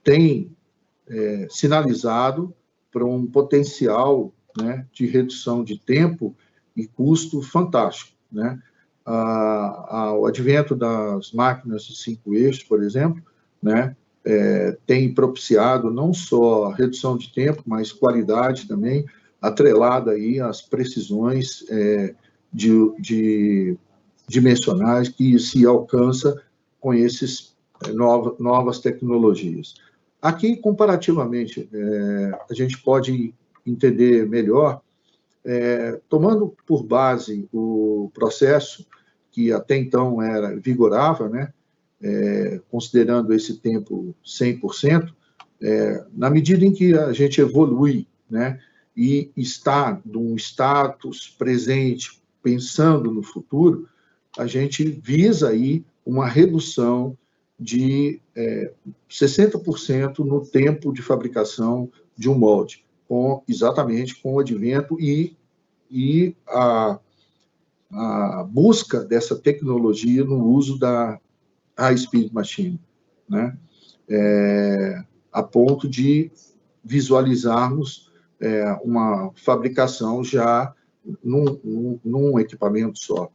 tem sinalizado para um potencial, né, de redução de tempo e custo fantástico, né? o advento das máquinas de 5 eixos, por exemplo, né, tem propiciado não só redução de tempo, mas qualidade também, atrelada aí às precisões dimensionais que se alcança com esses novas tecnologias. Aqui, comparativamente, a gente pode entender melhor, tomando por base o processo que até então vigorava, né, considerando esse tempo 100%, na medida em que a gente evolui, né, e está num status presente, pensando no futuro, a gente visa aí uma redução de 60% no tempo de fabricação de um molde, exatamente com o advento e a busca dessa tecnologia no uso da high-speed machine, né? A ponto de visualizarmos uma fabricação já num equipamento só.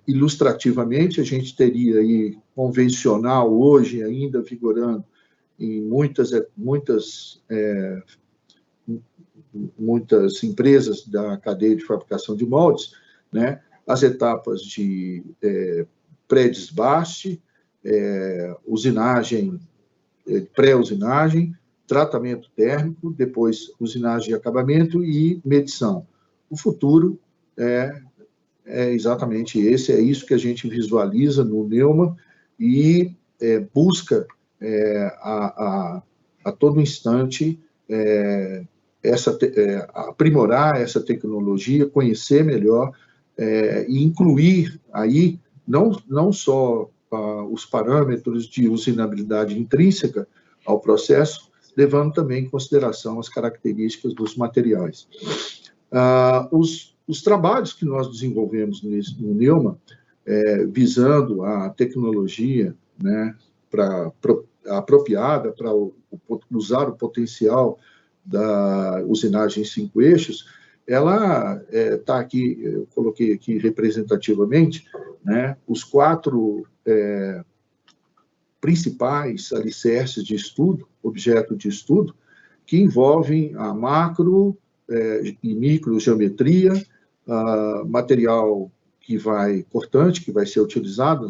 Ilustrativamente, a gente teria aí convencional hoje ainda vigorando em muitas empresas da cadeia de fabricação de moldes, né, as etapas de pré-desbaste, usinagem, pré-usinagem, tratamento térmico, depois usinagem de acabamento e medição. O futuro é exatamente esse, é isso que a gente visualiza no Neuma e busca a todo instante aprimorar essa tecnologia, conhecer melhor e incluir aí não só os parâmetros de usinabilidade intrínseca ao processo, levando também em consideração as características dos materiais. Os trabalhos que nós desenvolvemos no Neuma, visando a tecnologia, né, apropriada para usar o potencial da usinagem 5 eixos, ela está aqui, eu coloquei aqui representativamente, né, os 4 principais alicerces de estudo, objeto de estudo, que envolvem a macro e microgeometria, material cortante, que vai ser utilizado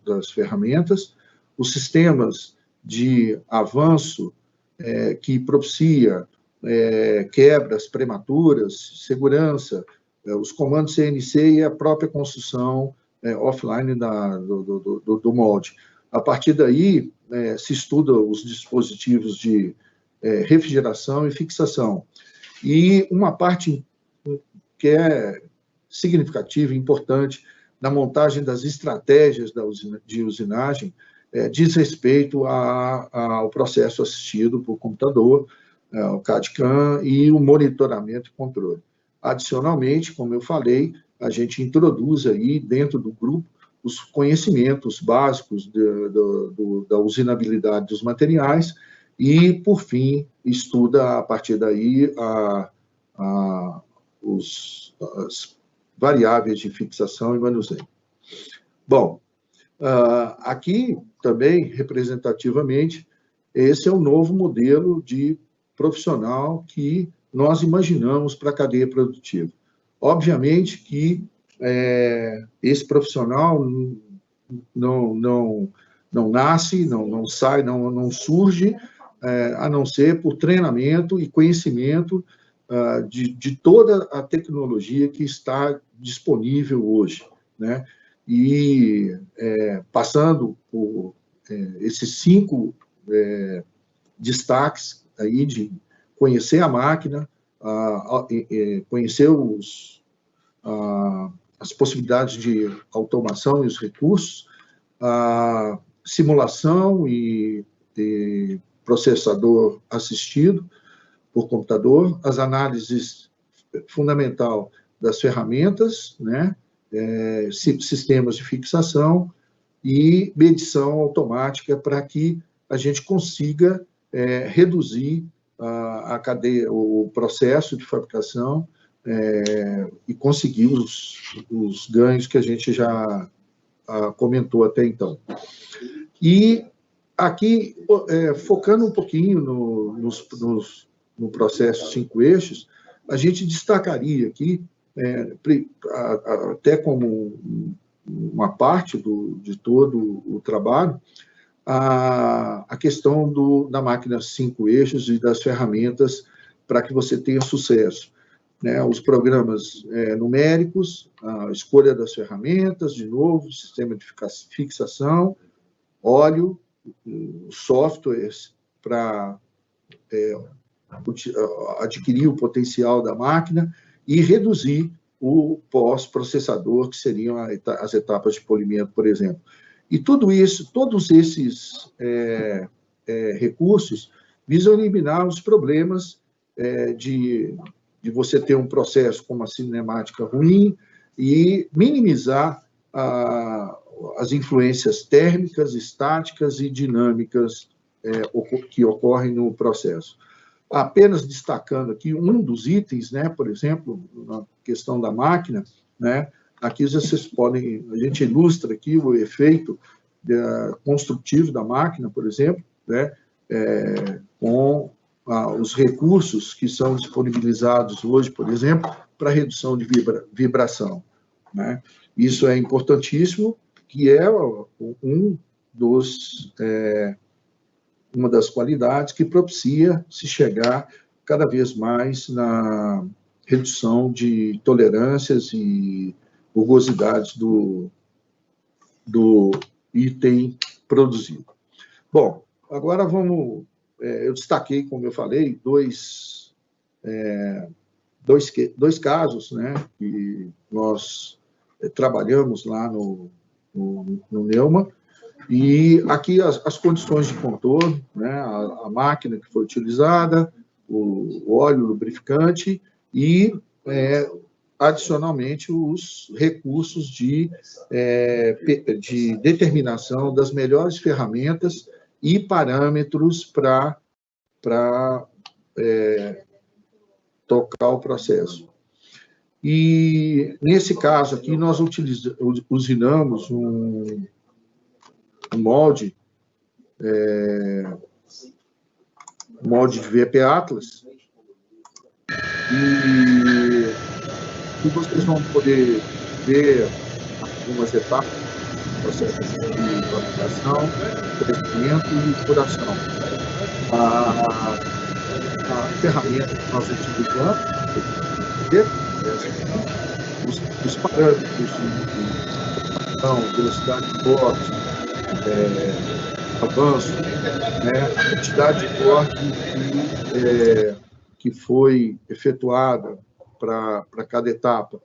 das ferramentas, os sistemas de avanço que propicia quebras prematuras, segurança, os comandos CNC e a própria construção offline do molde. A partir daí, se estuda os dispositivos de refrigeração e fixação. E uma parte que é significativa e importante na montagem das estratégias de usinagem diz respeito ao processo assistido por computador, o CAD/CAM e o monitoramento e controle. Adicionalmente, como eu falei, a gente introduz aí dentro do grupo os conhecimentos básicos da usinabilidade dos materiais e, por fim, estuda a partir daí as variáveis de fixação e manuseio. Bom, aqui também, representativamente, esse é o novo modelo de profissional que nós imaginamos para a cadeia produtiva. Obviamente que esse profissional não nasce, não sai, não surge, a não ser por treinamento e conhecimento de toda a tecnologia que está disponível hoje, né? E passando por esses 5 destaques aí de conhecer a máquina, conhecer as possibilidades de automação e os recursos, a simulação e processador assistido por computador, as análises fundamental das ferramentas, né, sistemas de fixação e medição automática para que a gente consiga reduzir a cadeia, o processo de fabricação e conseguir os ganhos que a gente já comentou até então. E aqui, focando um pouquinho no processo 5 eixos, a gente destacaria aqui, até como uma parte de todo o trabalho, a questão da máquina 5 eixos e das ferramentas para que você tenha sucesso. Né? Os programas numéricos, a escolha das ferramentas, de novo, sistema de fixação, óleo, softwares para adquirir o potencial da máquina e reduzir o pós-processador, que seriam as etapas de polimento, por exemplo. E tudo isso, todos esses recursos visam eliminar os problemas de você ter um processo com uma cinemática ruim e minimizar as influências térmicas, estáticas e dinâmicas que ocorrem no processo. Apenas destacando aqui um dos itens, né, por exemplo, na questão da máquina, né, aqui vocês podem, a gente ilustra aqui o efeito construtivo da máquina, por exemplo, né, com os recursos que são disponibilizados hoje, por exemplo, para redução de vibração. Né? Isso é importantíssimo, que é uma das qualidades que propicia se chegar cada vez mais na redução de tolerâncias e rugosidades do item produzido. Bom, agora vamos... eu destaquei, como eu falei, dois casos, né, que nós trabalhamos lá no Neuma, e aqui as condições de contorno, né, a máquina que foi utilizada, o óleo lubrificante e, adicionalmente, os recursos de determinação das melhores ferramentas e parâmetros para tocar o processo. E, nesse caso aqui, nós usinamos um molde de VP Atlas, e vocês vão poder ver algumas etapas do processo de fabricação, crescimento e curação. A ferramenta que nós utilizamos, os parâmetros de velocidade de corte, avanço, né, a quantidade de corte que foi efetuada para cada etapa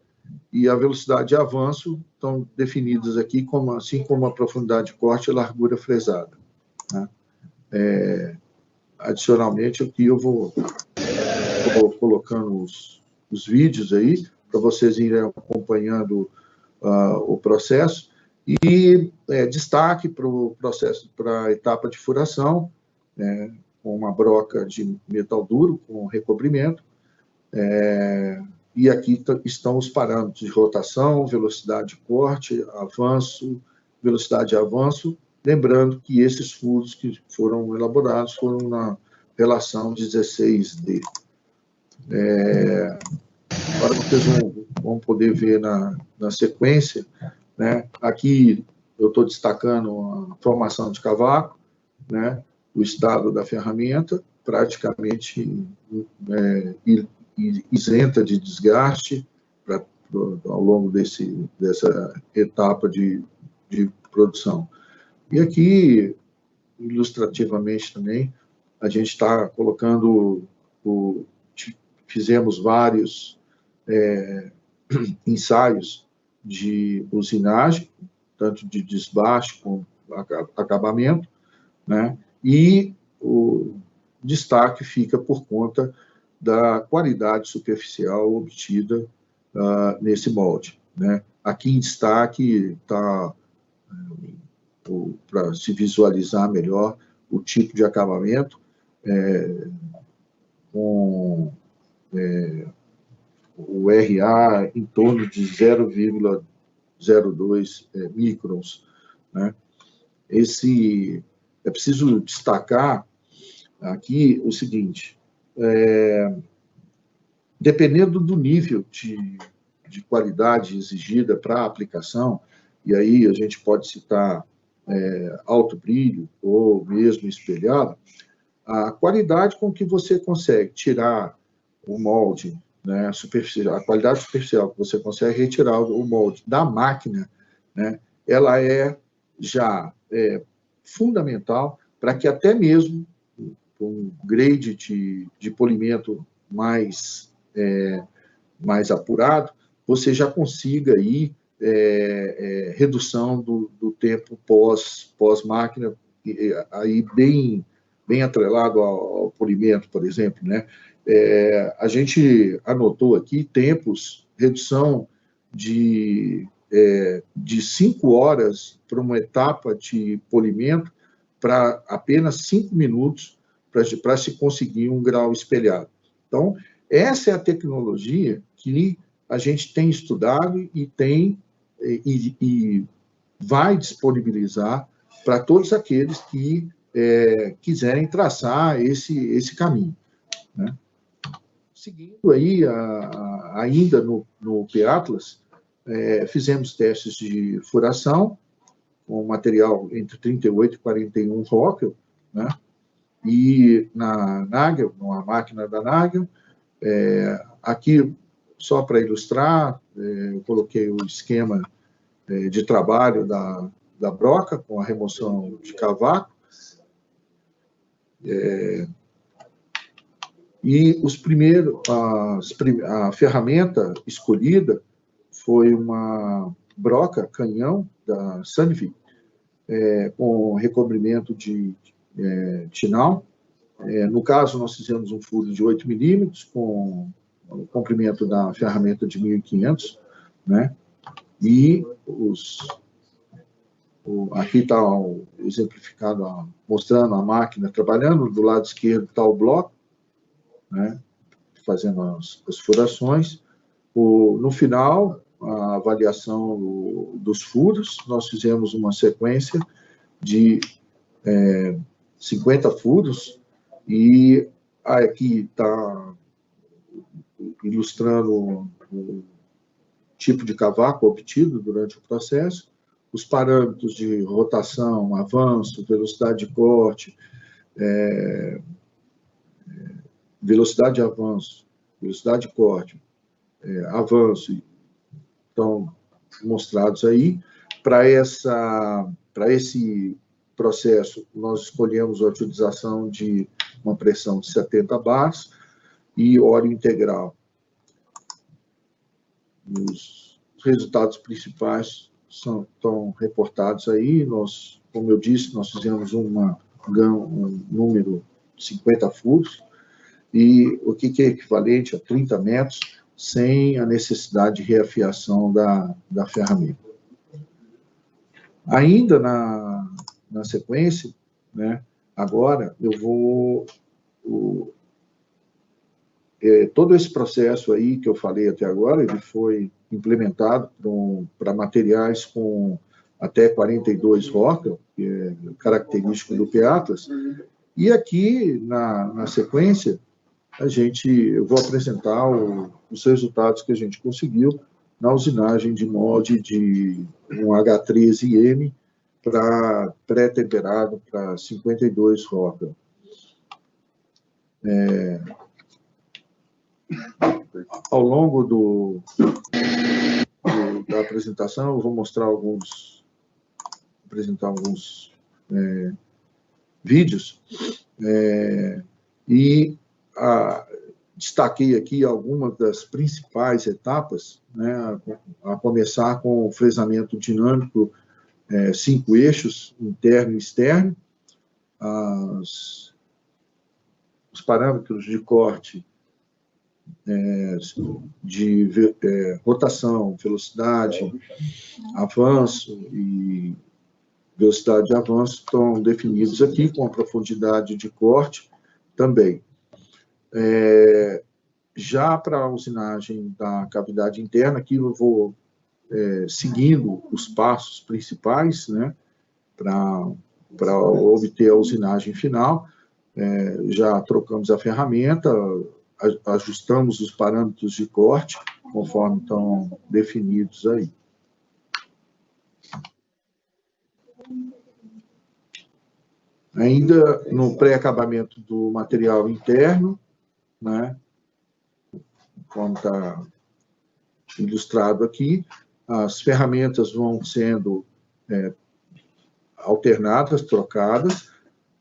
e a velocidade de avanço estão definidas aqui, assim como a profundidade de corte e a largura fresada. Né? Adicionalmente, aqui eu vou colocando os vídeos aí, para vocês irem acompanhando o processo. E destaque para o processo, para a etapa de furação, com uma broca de metal duro, com recobrimento. E aqui estão os parâmetros de rotação, velocidade de corte, avanço, velocidade de avanço, lembrando que esses furos que foram elaborados foram na relação 16D. Agora vocês vão poder ver na sequência, né? Aqui eu estou destacando a formação de cavaco, né? O estado da ferramenta, praticamente isenta de desgaste ao longo dessa etapa de produção. E aqui, ilustrativamente também, a gente está colocando, fizemos vários ensaios de usinagem, tanto de desbaste como acabamento, né? E o destaque fica por conta da qualidade superficial obtida nesse molde, né? Aqui em destaque está, para se visualizar melhor, o tipo de acabamento com o RA em torno de 0,02 microns, né? É preciso destacar aqui o seguinte, dependendo do nível de qualidade exigida para a aplicação, e aí a gente pode citar alto brilho ou mesmo espelhado, a qualidade com que você consegue tirar o molde, né, superficial, a qualidade superficial que você consegue retirar o molde da máquina, né, ela já fundamental para que até mesmo um grade de polimento mais apurado, você já consiga aí redução do tempo pós-máquina, aí bem atrelado ao polimento, por exemplo, né? A gente anotou aqui tempos, redução de 5 horas para uma etapa de polimento para apenas 5 minutos para se conseguir um grau espelhado. Então, essa é a tecnologia que a gente tem estudado e vai disponibilizar para todos aqueles que quiserem traçar esse caminho, né? Seguindo aí, ainda no P-Atlas, fizemos testes de furação com material entre 38 e 41 Rockwell, né? E na Nagel, numa máquina da Nagel, aqui, só para ilustrar, eu coloquei o esquema de trabalho da broca, com a remoção de cavaco, e a ferramenta escolhida foi uma broca canhão da Sandvik, com recobrimento de tinal. No caso, nós fizemos um furo de 8 milímetros, com o comprimento da ferramenta de 1.500, né? E aqui está exemplificado, mostrando a máquina trabalhando, do lado esquerdo está o bloco, né? Fazendo as furações. No final, a avaliação dos furos, nós fizemos uma sequência de 50 furos, e aqui está ilustrando o tipo de cavaco obtido durante o processo, os parâmetros de rotação, avanço, velocidade de corte, velocidade de avanço, velocidade de corte, avanço, estão mostrados aí. Para esse processo, nós escolhemos a utilização de uma pressão de 70 bars e óleo integral. Os resultados principais estão reportados aí. Como eu disse, nós fizemos um número de 50 furos, e o que é equivalente a 30 metros, sem a necessidade de reafiação da ferramenta. Ainda na sequência, né, agora eu vou... todo esse processo aí que eu falei até agora, ele foi implementado para materiais com até 42 Rockwell, que é característico do P-Atlas, e aqui, na sequência, eu vou apresentar os resultados que a gente conseguiu na usinagem de molde de um H13M para pré-temperado para 52 Rockwell. Ao longo da apresentação, eu vou apresentar alguns vídeos, e destaquei aqui algumas das principais etapas, né, a começar com o fresamento dinâmico 5 eixos, interno e externo, os parâmetros de corte de rotação, velocidade, avanço e velocidade de avanço estão definidos aqui, com a profundidade de corte também. já para a usinagem da cavidade interna, aqui eu vou seguindo os passos principais, né, para obter a usinagem final. Já trocamos a ferramenta, ajustamos os parâmetros de corte, conforme estão definidos aí. Ainda no pré-acabamento do material interno, né, como está ilustrado aqui, as ferramentas vão sendo alternadas, trocadas,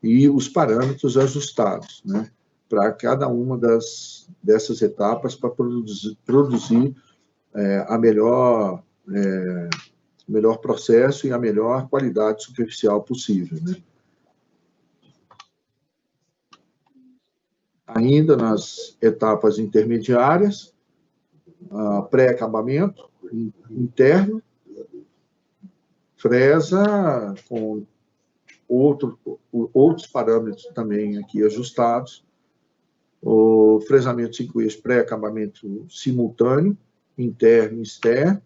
e os parâmetros ajustados, né, para cada uma dessas etapas, para produzir a melhor processo e a melhor qualidade superficial possível, né. Ainda nas etapas intermediárias, pré-acabamento interno, fresa com outros parâmetros também aqui ajustados, o fresamento 5 eixos, pré-acabamento simultâneo, interno e externo,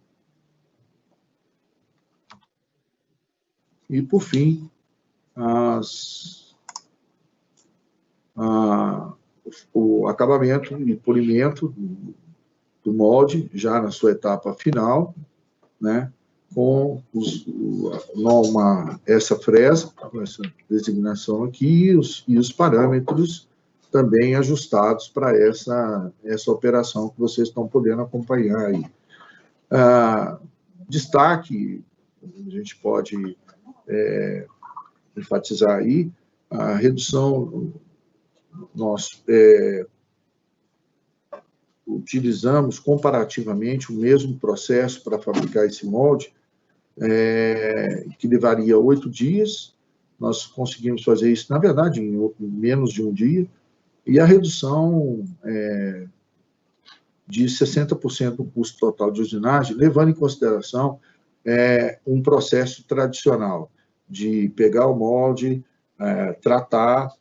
e, por fim, o acabamento e polimento do molde, já na sua etapa final, né, com essa fresa, com essa designação aqui, e os parâmetros também ajustados para essa operação que vocês estão podendo acompanhar aí. Destaque, a gente pode enfatizar aí, a redução. Nós utilizamos comparativamente o mesmo processo para fabricar esse molde, que levaria 8 dias. Nós conseguimos fazer isso, na verdade, em menos de um dia, e a redução de 60% do custo total de usinagem, levando em consideração um processo tradicional de pegar o molde, tratar,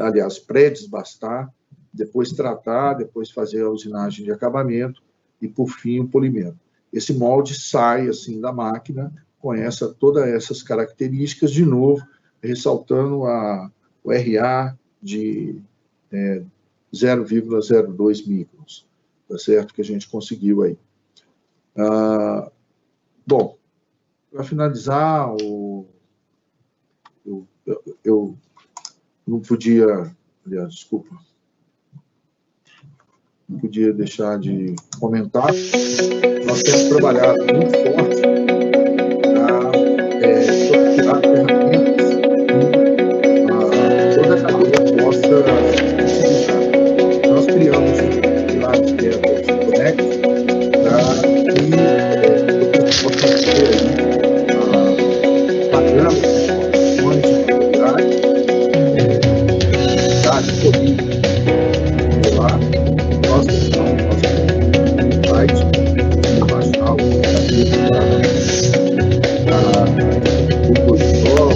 aliás, pré-desbastar, depois tratar, depois fazer a usinagem de acabamento e, por fim, o polimento. Esse molde sai, assim, da máquina com todas essas características, de novo, ressaltando o RA de 0,02 microns, tá certo? Que a gente conseguiu aí. Bom, para finalizar, eu não podia, aliás, desculpa, não podia deixar de comentar. Nós temos trabalhado muito forte para procurar ferramentas que toda a cadeia possa utilizar. Nós criamos um pilar que é o Connect, para que vocês possam ter aí padrões de qualidade, disponível lá. Nós temos nosso site, baixar o Google Store,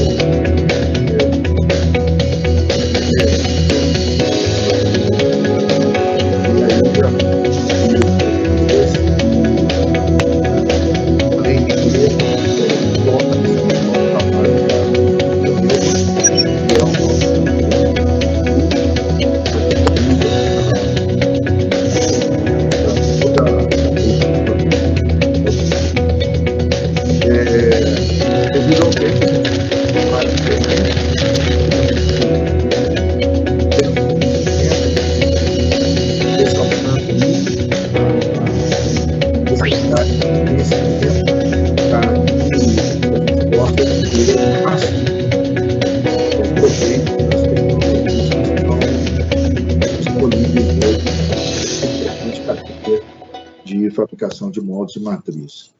de fabricação de moldes e matriz.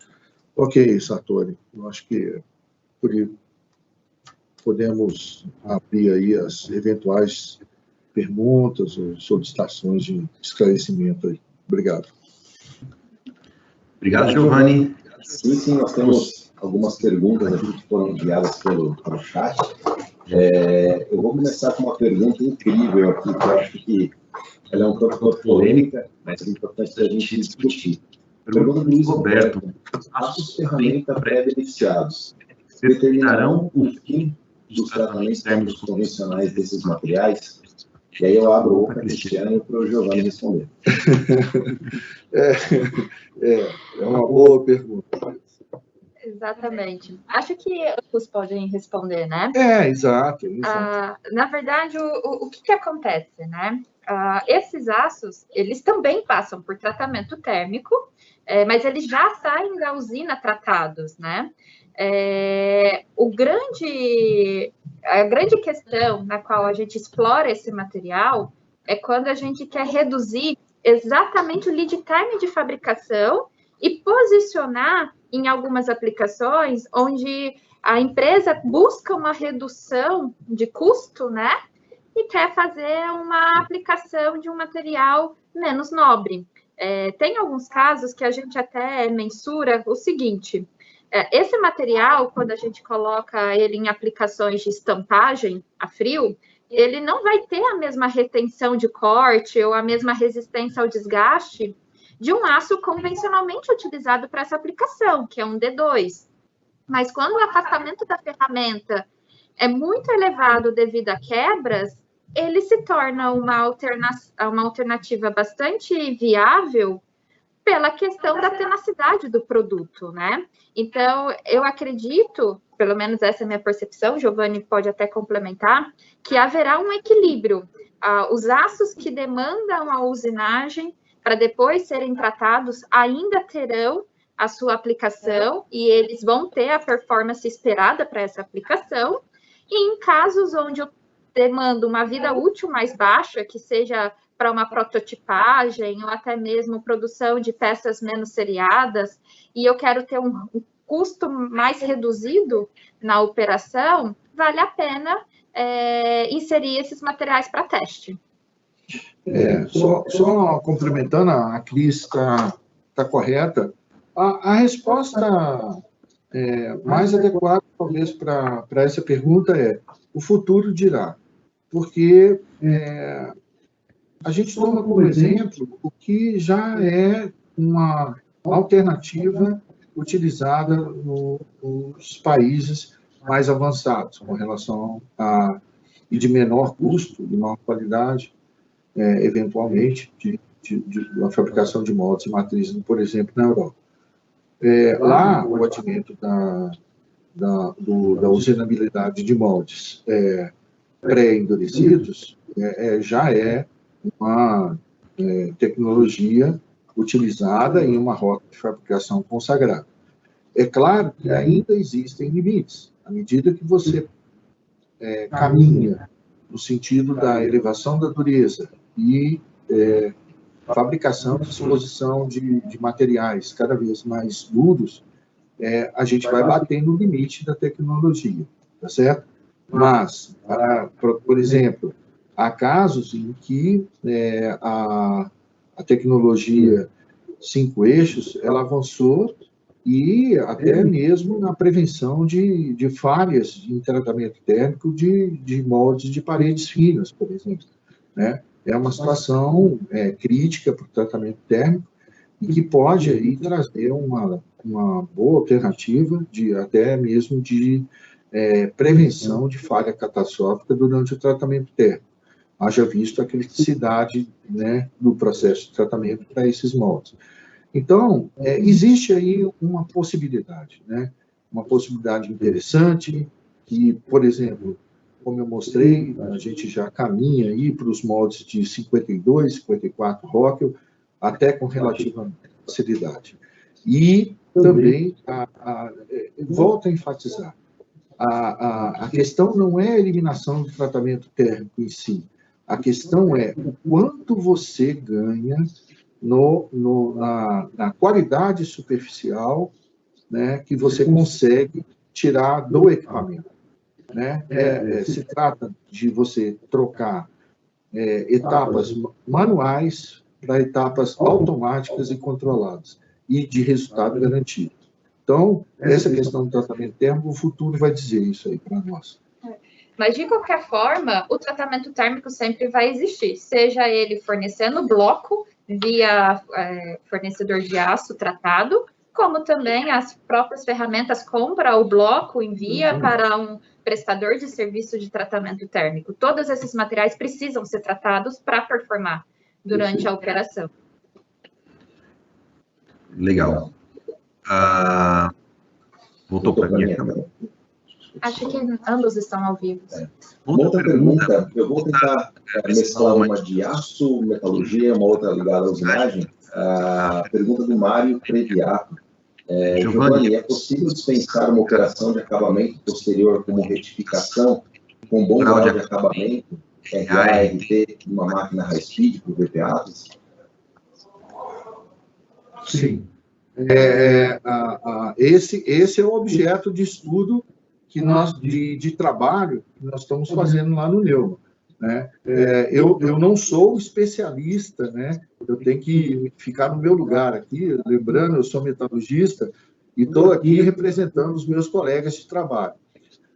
Ok, Sartori, eu acho que podemos abrir aí as eventuais perguntas ou solicitações de esclarecimento aí. Obrigado. Obrigado, Giovanni. Sim, nós temos algumas perguntas aqui que foram enviadas pelo chat. Eu vou começar com uma pergunta incrível aqui, que eu acho que ela é um tanto polêmica, mas é importante a gente discutir. Pergunta do Luiz Roberto: aços ferramenta pré-beneficiados determinarão o fim dos tratamentos térmicos convencionais desses materiais? E aí eu abro para Cristiano para o Giovanni responder. É uma boa pergunta. Exatamente. Acho que ambos podem responder, né? Exato. Na verdade, o que acontece, né? Esses aços, eles também passam por tratamento térmico, mas eles já saem da usina tratados, né? A grande questão na qual a gente explora esse material é quando a gente quer reduzir exatamente o lead time de fabricação e posicionar em algumas aplicações onde a empresa busca uma redução de custo, né? E quer fazer uma aplicação de um material menos nobre. Tem alguns casos que a gente até mensura o seguinte: esse material, quando a gente coloca ele em aplicações de estampagem a frio, ele não vai ter a mesma retenção de corte ou a mesma resistência ao desgaste de um aço convencionalmente utilizado para essa aplicação, que é um D2. Mas quando o afastamento da ferramenta é muito elevado devido a quebras, ele se torna uma alternativa bastante viável pela questão da tenacidade do produto, né? Então, eu acredito, pelo menos essa é a minha percepção, Giovanni pode até complementar, que haverá um equilíbrio. Os aços que demandam a usinagem para depois serem tratados ainda terão a sua aplicação e eles vão ter a performance esperada para essa aplicação. E em casos onde eu demando uma vida útil mais baixa, que seja para uma prototipagem ou até mesmo produção de peças menos seriadas, e eu quero ter um custo mais reduzido na operação, vale a pena inserir esses materiais para teste. Só complementando, a Cris está correta. A resposta mais adequada, talvez, para essa pergunta é: o futuro dirá. Porque a gente toma como exemplo o que já é uma alternativa utilizada nos países mais avançados, com relação e de menor custo, de maior qualidade, eventualmente, de uma fabricação de moldes e matrizes, por exemplo, na Europa. Lá, o advento da usinabilidade de moldes pré-endurecidos já é uma tecnologia utilizada em uma rota de fabricação consagrada. É claro que ainda existem limites. À medida que você caminha no sentido da elevação da dureza e fabricação e disposição de materiais cada vez mais duros, a gente vai bater no limite da tecnologia, tá certo? Mas, por exemplo, há casos em que a tecnologia 5 eixos ela avançou e até mesmo na prevenção de falhas em tratamento térmico de moldes de paredes finas, por exemplo, né? É uma situação crítica para o tratamento térmico e que pode aí trazer uma boa alternativa até mesmo de prevenção de falha catastrófica durante o tratamento térmico. Haja visto a criticidade, né, do processo de tratamento para esses moldes. Então, existe aí uma possibilidade, né? Uma possibilidade interessante que, por exemplo, como eu mostrei, a gente já caminha aí para os moldes de 52, 54 Rockwell, até com relativa facilidade. E também, volto a enfatizar, a questão não é a eliminação do tratamento térmico em si, a questão é o quanto você ganha na qualidade superficial, né, que você consegue tirar do equipamento. Né? Se trata de você trocar etapas manuais para etapas automáticas e controladas, e de resultado garantido. Então, essa questão do tratamento térmico, o futuro vai dizer isso aí para nós. Mas, de qualquer forma, o tratamento térmico sempre vai existir, seja ele fornecendo bloco via fornecedor de aço tratado, como também as próprias ferramentas compra o bloco, envia para um prestador de serviço de tratamento térmico. Todos esses materiais precisam ser tratados para performar durante a operação. Legal. Voltou para mim a câmera? Acho que ambos estão ao vivo. Outra pergunta, eu vou tentar mesclar uma de aço, metalurgia, uma outra ligada à usinagem. A pergunta do Mário Previato. Giovanni, é possível dispensar uma operação de acabamento posterior como retificação com bom grau de acabamento, RART, uma máquina high-speed para o VPATLAS? Sim. Esse é o objeto de estudo que de trabalho que nós estamos fazendo lá no Neuma, né? Eu não sou especialista, né? Eu tenho que ficar no meu lugar aqui, lembrando, eu sou metalurgista e estou aqui representando os meus colegas de trabalho.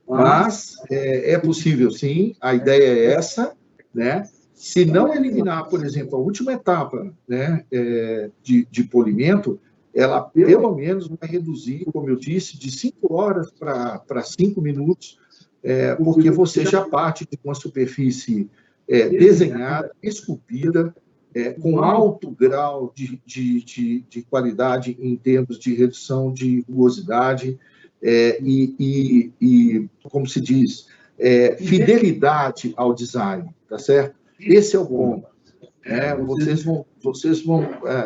Mas é possível, sim, a ideia é essa, né? Se não eliminar, por exemplo, a última etapa, né, de polimento, ela pelo menos vai reduzir, como eu disse, de 5 horas para 5 minutos, porque você já parte de uma superfície desenhada, esculpida, com alto grau de qualidade em termos de redução de rugosidade e, como se diz, fidelidade ao design, tá certo? Esse é o ponto.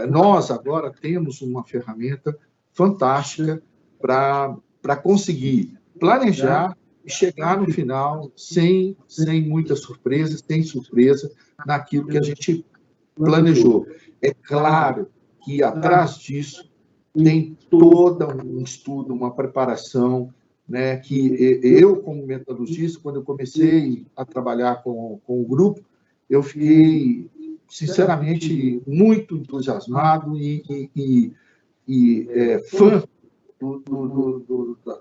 Nós agora temos uma ferramenta fantástica para conseguir planejar e chegar no final sem muita surpresa, sem surpresa naquilo que a gente planejou. É claro que atrás disso tem todo um estudo, uma preparação, né, que eu, como metalurgista, quando eu comecei a trabalhar com o grupo, eu fiquei, sinceramente, muito entusiasmado e fã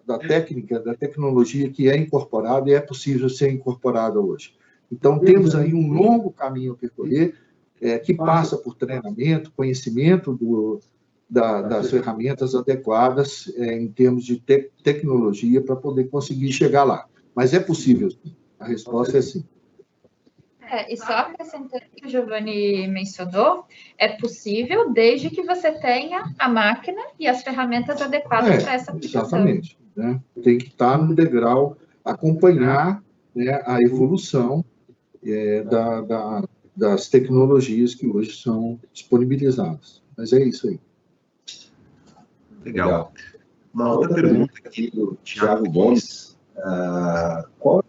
da técnica, da tecnologia que é incorporada e é possível ser incorporada hoje. Então, temos aí um longo caminho a percorrer, que passa por treinamento, conhecimento das ferramentas adequadas em termos de tecnologia para poder conseguir chegar lá. Mas é possível, sim. A resposta é sim. E só acrescentando o que o Giovanni mencionou, é possível desde que você tenha a máquina e as ferramentas adequadas para essa aplicação. Exatamente. Né? Tem que estar no degrau, acompanhar, né, a evolução das tecnologias que hoje são disponibilizadas. Mas é isso aí. Legal. Uma outra pergunta aqui do Thiago Gomes. Qual o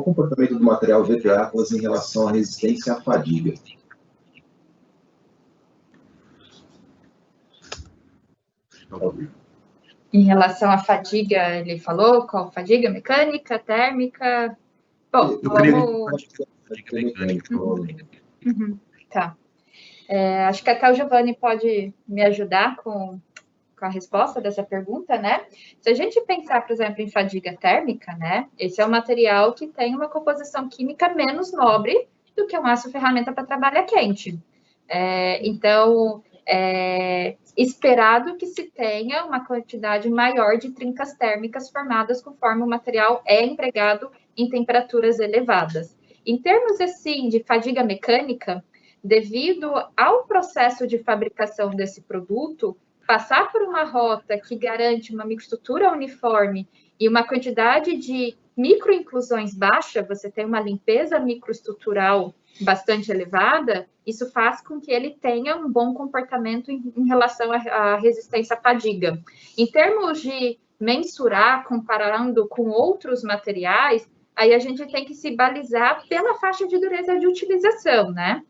comportamento do material VPATLAS em relação à resistência à fadiga? Em relação à fadiga, ele falou qual fadiga? Mecânica, térmica? Bom, fadiga mecânica. Tá. Acho que até o Giovanni pode me ajudar com a resposta dessa pergunta, né? Se a gente pensar, por exemplo, em fadiga térmica, né? Esse é um material que tem uma composição química menos nobre do que um aço ferramenta para trabalho quente. Então, esperado que se tenha uma quantidade maior de trincas térmicas formadas conforme o material é empregado em temperaturas elevadas. Em termos, assim, de fadiga mecânica, devido ao processo de fabricação desse produto, passar por uma rota que garante uma microestrutura uniforme e uma quantidade de microinclusões baixa, você tem uma limpeza microestrutural bastante elevada, isso faz com que ele tenha um bom comportamento em relação à resistência à fadiga. Em termos de mensurar, comparando com outros materiais, aí a gente tem que se balizar pela faixa de dureza de utilização, né?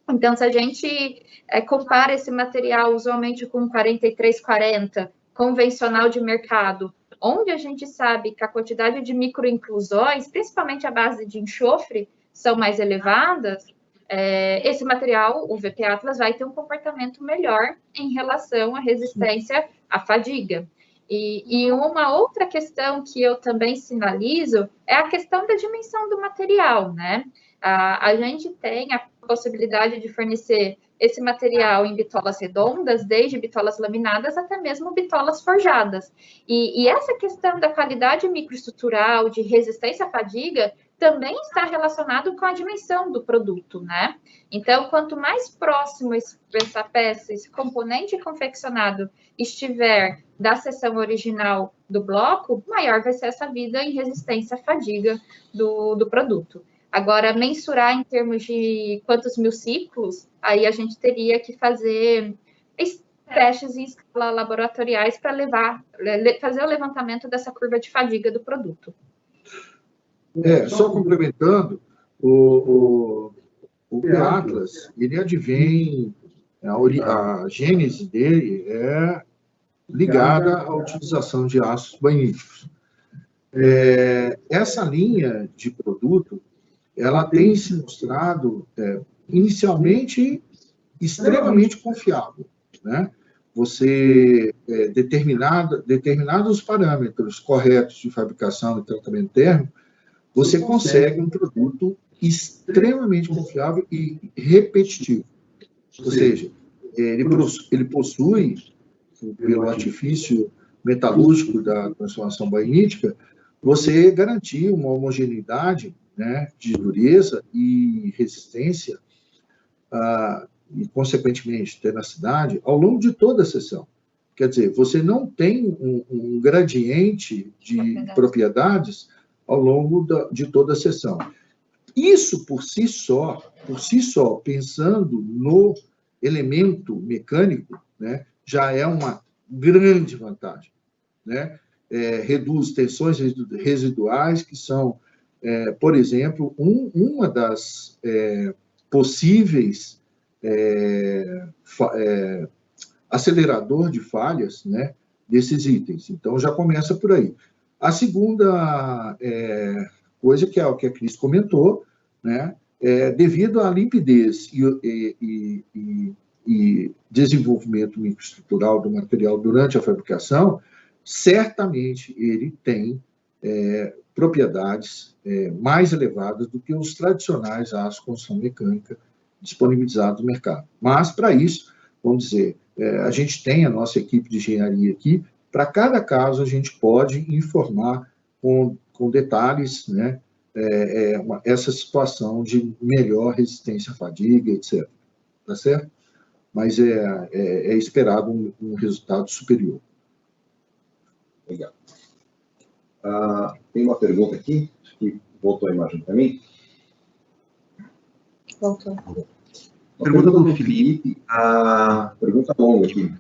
Então, se a gente compara esse material usualmente com 4340, convencional de mercado, onde a gente sabe que a quantidade de microinclusões, principalmente a base de enxofre, são mais elevadas, esse material, o VPATLAS, vai ter um comportamento melhor em relação à resistência à fadiga. E uma outra questão que eu também sinalizo é a questão da dimensão do material, né? A gente tem a possibilidade de fornecer esse material em bitolas redondas, desde bitolas laminadas até mesmo bitolas forjadas. E essa questão da qualidade microestrutural, de resistência à fadiga, também está relacionado com a dimensão do produto, né? Então, quanto mais próximo essa peça, esse componente confeccionado estiver da seção original do bloco, maior vai ser essa vida em resistência à fadiga do produto. Agora, mensurar em termos de quantos mil ciclos, aí a gente teria que fazer testes em escala laboratoriais para fazer o levantamento dessa curva de fadiga do produto. Só complementando, o P-Atlas, ele advém, a gênese dele é ligada à utilização de aços baníticos. Essa linha de produto, ela tem se mostrado, inicialmente, extremamente confiável, né? Você, determinados parâmetros corretos de fabricação e tratamento térmico, você consegue um produto extremamente confiável e repetitivo. Ou seja, ele possui, pelo artifício metalúrgico da transformação baínítica, você garantir uma homogeneidade, né, de dureza e resistência, e, consequentemente, tenacidade, ao longo de toda a sessão. Quer dizer, você não tem um gradiente de propriedades ao longo de toda a sessão. Isso, por si só, pensando no elemento mecânico, né, já é uma grande vantagem, né? Reduz tensões residuais, que são, por exemplo, uma das possíveis acelerador de falhas, né, desses itens. Então, já começa por aí. A segunda coisa, que é o que a Cris comentou, né, devido à limpidez e desenvolvimento microestrutural do material durante a fabricação, certamente ele tem propriedades mais elevadas do que os tradicionais aços de construção mecânica disponibilizados no mercado. Mas, para isso, vamos dizer, a gente tem a nossa equipe de engenharia aqui. Para cada caso, a gente pode informar com detalhes, né, essa situação de melhor resistência à fadiga, etc. Tá certo? Mas é esperado um resultado superior. Legal. Tem uma pergunta aqui, que voltou a imagem para mim. Voltou. Pergunta do Felipe, a pergunta longa aqui.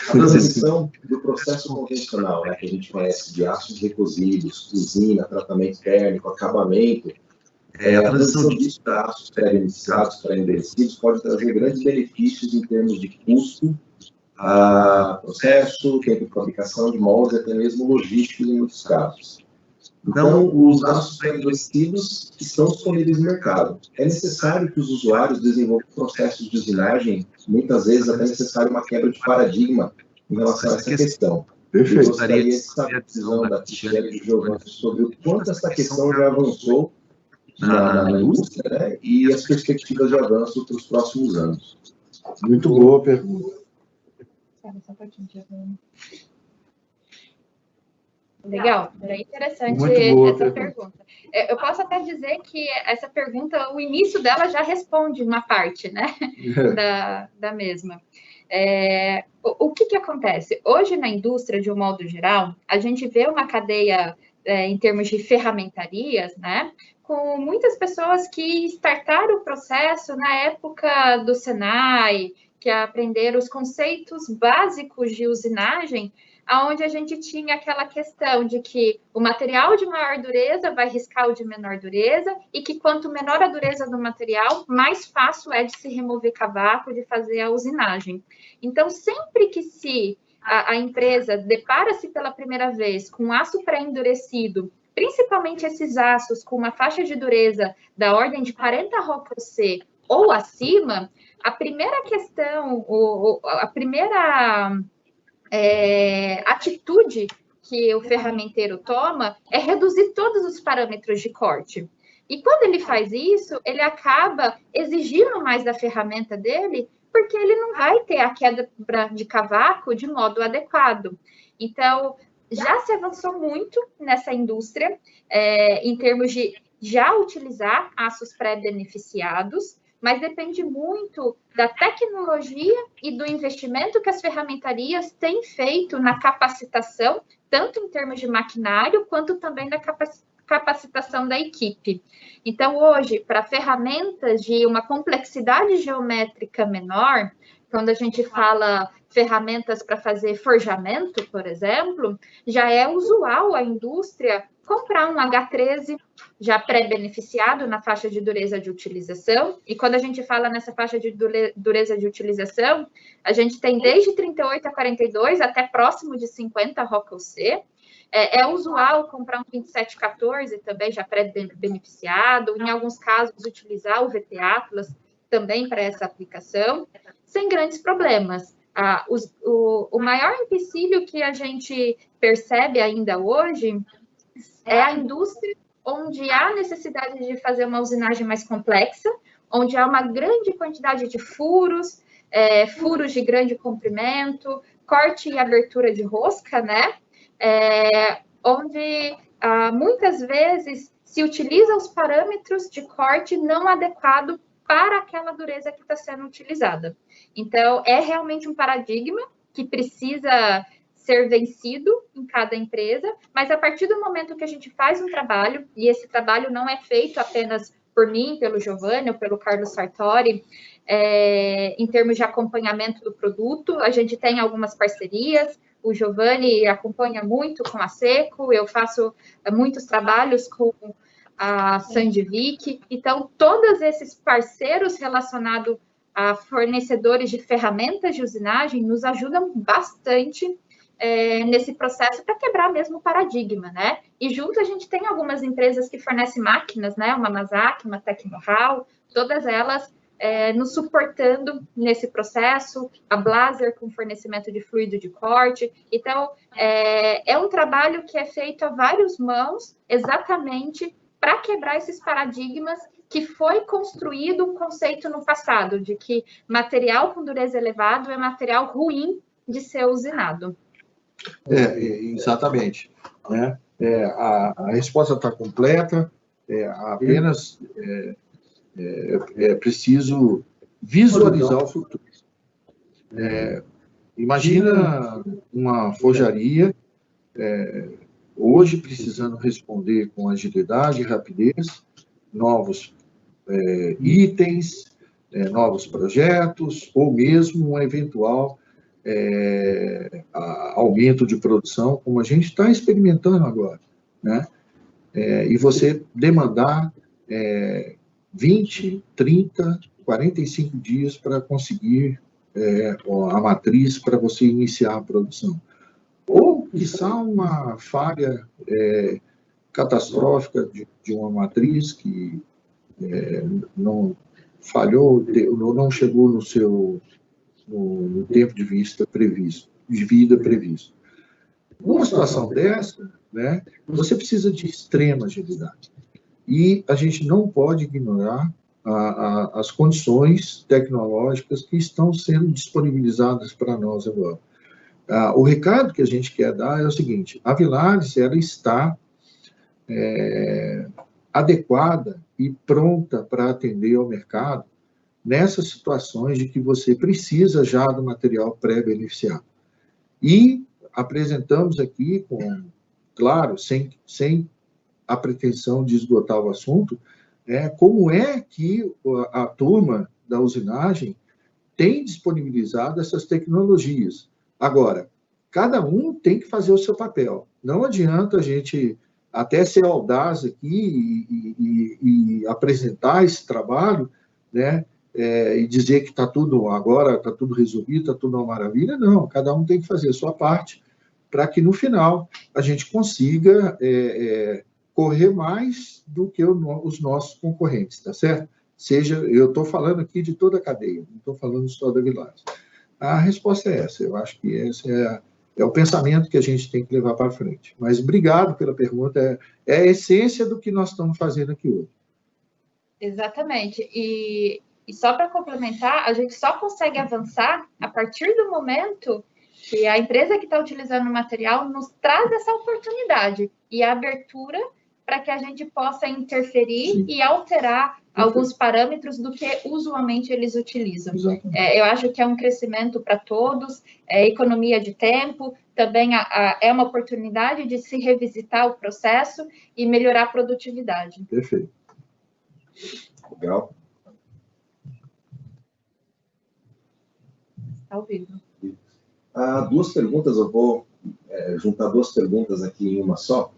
A transição do processo convencional, né, que a gente conhece de aços recosíveis, usina, tratamento térmico, acabamento, a transição disso para aços pré-beneficiados, pré-endurecidos, pode trazer grandes benefícios em termos de custo, processo, tempo de fabricação de moldes, até mesmo logísticos em muitos casos. Então, os aços pré-endurecidos estão disponíveis no mercado. É necessário que os usuários desenvolvam processos de usinagem, muitas vezes até necessário uma quebra de paradigma em relação a essa questão. Perfeito. Eu gostaria de saber a visão da Cristiane e do Giovanni sobre o quanto essa questão já avançou na indústria, né, e as perspectivas de avanço para os próximos anos. Muito boa pergunta. Legal, é interessante essa pergunta. Eu posso até dizer que essa pergunta, o início dela já responde uma parte, né, da mesma. O que acontece? Hoje, na indústria, de um modo geral, a gente vê uma cadeia, em termos de ferramentarias, né, com muitas pessoas que startaram o processo na época do Senai, que aprenderam os conceitos básicos de usinagem, onde a gente tinha aquela questão de que o material de maior dureza vai riscar o de menor dureza, e que quanto menor a dureza do material, mais fácil é de se remover cavaco, de fazer a usinagem. Então, sempre que a empresa depara-se pela primeira vez com aço pré-endurecido, principalmente esses aços com uma faixa de dureza da ordem de 40 ROC ou acima, a primeira questão, a primeira atitude que o ferramenteiro toma é reduzir todos os parâmetros de corte. E quando ele faz isso, ele acaba exigindo mais da ferramenta dele, porque ele não vai ter a queda de cavaco de modo adequado. Então, já se avançou muito nessa indústria, em termos de já utilizar aços pré-beneficiados, mas depende muito da tecnologia e do investimento que as ferramentarias têm feito na capacitação, tanto em termos de maquinário, quanto também na capacitação da equipe. Então, hoje, para ferramentas de uma complexidade geométrica menor, quando a gente fala ferramentas para fazer forjamento, por exemplo, já é usual a indústria comprar um H13 já pré-beneficiado na faixa de dureza de utilização. E quando a gente fala nessa faixa de dureza de utilização, a gente tem desde 38 a 42 até próximo de 50 Rockwell C. É usual comprar um 2714 também já pré-beneficiado, em alguns casos utilizar o VT Atlas também para essa aplicação, sem grandes problemas. O maior empecilho que a gente percebe ainda hoje é a indústria onde há necessidade de fazer uma usinagem mais complexa, onde há uma grande quantidade de furos, furos de grande comprimento, corte e abertura de rosca, né? Onde muitas vezes se utiliza os parâmetros de corte não adequado para aquela dureza que está sendo utilizada. Então, é realmente um paradigma que precisa ser vencido em cada empresa, mas a partir do momento que a gente faz um trabalho, e esse trabalho não é feito apenas por mim, pelo Giovanni ou pelo Carlos Sartori, em termos de acompanhamento do produto, a gente tem algumas parcerias, o Giovanni acompanha muito com a Seco, eu faço muitos trabalhos com a Sandvik, então todos esses parceiros relacionados a fornecedores de ferramentas de usinagem nos ajudam bastante nesse processo para quebrar mesmo o paradigma, né? E junto a gente tem algumas empresas que fornecem máquinas, né? Uma Mazak, uma Tecnohal, todas elas nos suportando nesse processo, a Blaser com fornecimento de fluido de corte. Então, é um trabalho que é feito a várias mãos, exatamente para quebrar esses paradigmas que foi construído um conceito no passado, de que material com dureza elevada é material ruim de ser usinado. Exatamente. Né? A resposta está completa, apenas é preciso visualizar o futuro. Imagina uma forjaria hoje precisando responder com agilidade e rapidez, novos itens, novos projetos, ou mesmo um eventual aumento de produção, como a gente está experimentando agora, né? E você demandar 20, 30, 45 dias para conseguir a matriz para você iniciar a produção. Ou, quiçá, uma falha catastrófica de uma matriz que não falhou, não chegou no seu no tempo de vida previsto. Numa situação dessa, né, você precisa de extrema agilidade. E a gente não pode ignorar as condições tecnológicas que estão sendo disponibilizadas para nós agora. O recado que a gente quer dar é o seguinte: a Villares, ela está adequada e pronta para atender ao mercado nessas situações de que você precisa já do material pré-beneficiado. E apresentamos aqui, claro, sem a pretensão de esgotar o assunto, como é que a turma da usinagem tem disponibilizado essas tecnologias. Agora, cada um tem que fazer o seu papel. Não adianta a gente até ser audaz aqui e apresentar esse trabalho, né, e dizer que agora está tudo resolvido, está tudo uma maravilha. Não, cada um tem que fazer a sua parte para que, no final, a gente consiga correr mais do que os nossos concorrentes, tá certo? Eu estou falando aqui de toda a cadeia, não estou falando só da Villares. A resposta é essa, eu acho que essa é o pensamento que a gente tem que levar para frente. Mas obrigado pela pergunta, é a essência do que nós estamos fazendo aqui hoje. Exatamente. E só para complementar, a gente só consegue avançar a partir do momento que a empresa que está utilizando o material nos traz essa oportunidade e a abertura para que a gente possa interferir Sim. e alterar alguns parâmetros do que usualmente eles utilizam. Eu acho que é um crescimento para todos, economia de tempo, também é uma oportunidade de se revisitar o processo e melhorar a produtividade. Perfeito. Legal. Ao vivo. Duas perguntas, eu vou juntar duas perguntas aqui em uma só.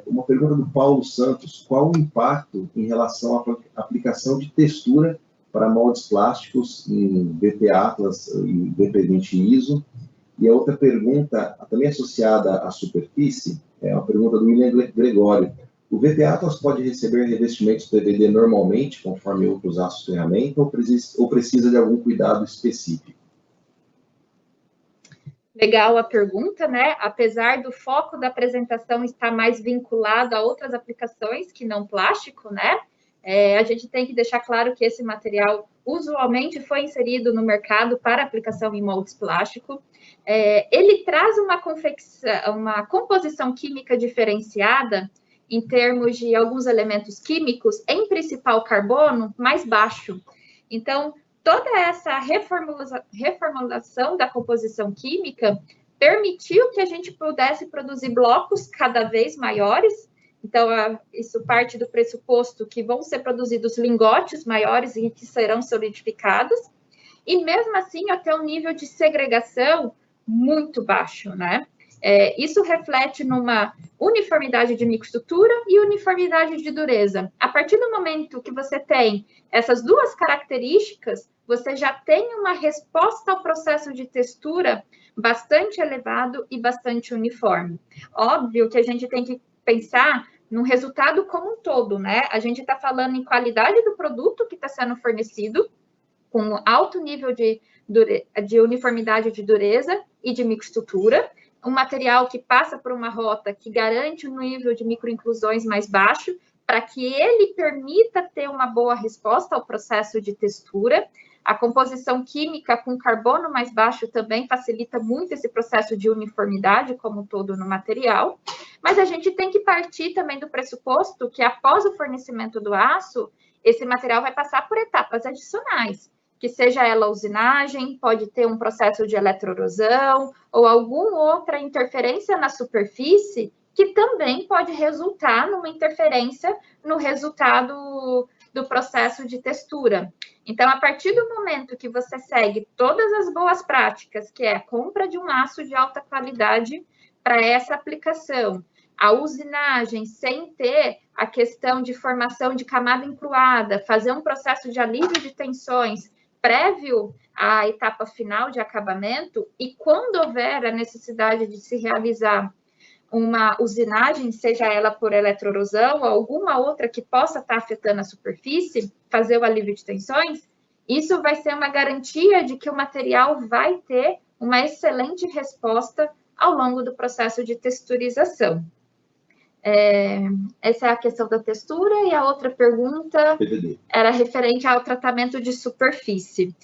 Uma pergunta do Paulo Santos: qual o impacto em relação à aplicação de textura para moldes plásticos em BP Atlas e BP20 ISO? E a outra pergunta, também associada à superfície, é uma pergunta do William Gregório: o VP Atlas pode receber revestimentos PVD normalmente, conforme outros aços ferramenta, ou precisa de algum cuidado específico? Legal a pergunta, né? Apesar do foco da apresentação estar mais vinculado a outras aplicações que não plástico, né? A gente tem que deixar claro que esse material usualmente foi inserido no mercado para aplicação em moldes plástico. Ele traz uma composição química diferenciada em termos de alguns elementos químicos, em principal carbono, mais baixo. Então, toda essa reformulação da composição química permitiu que a gente pudesse produzir blocos cada vez maiores. Então, isso parte do pressuposto que vão ser produzidos lingotes maiores e que serão solidificados. E, mesmo assim, até um nível de segregação muito baixo, né? Isso reflete numa uniformidade de microestrutura e uniformidade de dureza. A partir do momento que você tem essas duas características, você já tem uma resposta ao processo de textura bastante elevado e bastante uniforme. Óbvio que a gente tem que pensar no resultado como um todo, né? A gente está falando em qualidade do produto que está sendo fornecido, com alto nível de uniformidade de dureza e de microestrutura, um material que passa por uma rota que garante um nível de microinclusões mais baixo, para que ele permita ter uma boa resposta ao processo de textura. A composição química com carbono mais baixo também facilita muito esse processo de uniformidade como um todo no material, mas a gente tem que partir também do pressuposto que após o fornecimento do aço, esse material vai passar por etapas adicionais, que seja ela usinagem, pode ter um processo de eletroerosão ou alguma outra interferência na superfície que também pode resultar numa interferência no resultado do processo de textura. Então, a partir do momento que você segue todas as boas práticas, que é a compra de um aço de alta qualidade para essa aplicação, a usinagem sem ter a questão de formação de camada encruada, fazer um processo de alívio de tensões prévio à etapa final de acabamento, e quando houver a necessidade de se realizar uma usinagem, seja ela por eletroerosão ou alguma outra que possa estar afetando a superfície, fazer o alívio de tensões, isso vai ser uma garantia de que o material vai ter uma excelente resposta ao longo do processo de texturização. Essa é a questão da textura, e a outra pergunta era referente ao tratamento de superfície.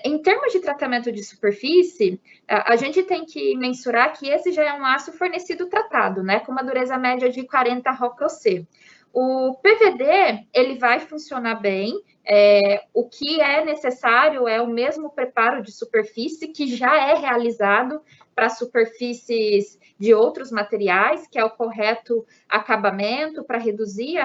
Em termos de tratamento de superfície, a gente tem que mensurar que esse já é um aço fornecido tratado, né, com uma dureza média de 40 ROC. O PVD, ele vai funcionar bem, o que é necessário é o mesmo preparo de superfície que já é realizado para superfícies de outros materiais, que é o correto acabamento para reduzir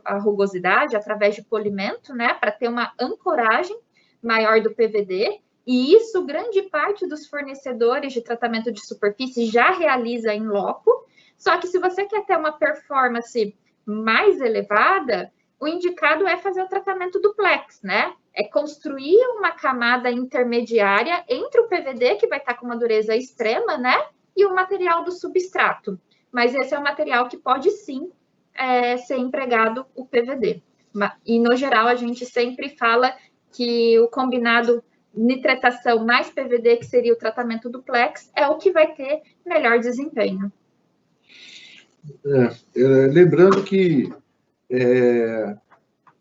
a rugosidade através de polimento, né, para ter uma ancoragem maior do PVD, e isso grande parte dos fornecedores de tratamento de superfície já realiza em loco. Só que se você quer ter uma performance mais elevada, o indicado é fazer o tratamento duplex, né? É construir uma camada intermediária entre o PVD, que vai estar com uma dureza extrema, né? E o material do substrato. Mas esse é um material que pode, sim, ser empregado o PVD. E, no geral, a gente sempre fala que o combinado nitratação mais PVD, que seria o tratamento duplex, é o que vai ter melhor desempenho. Lembrando que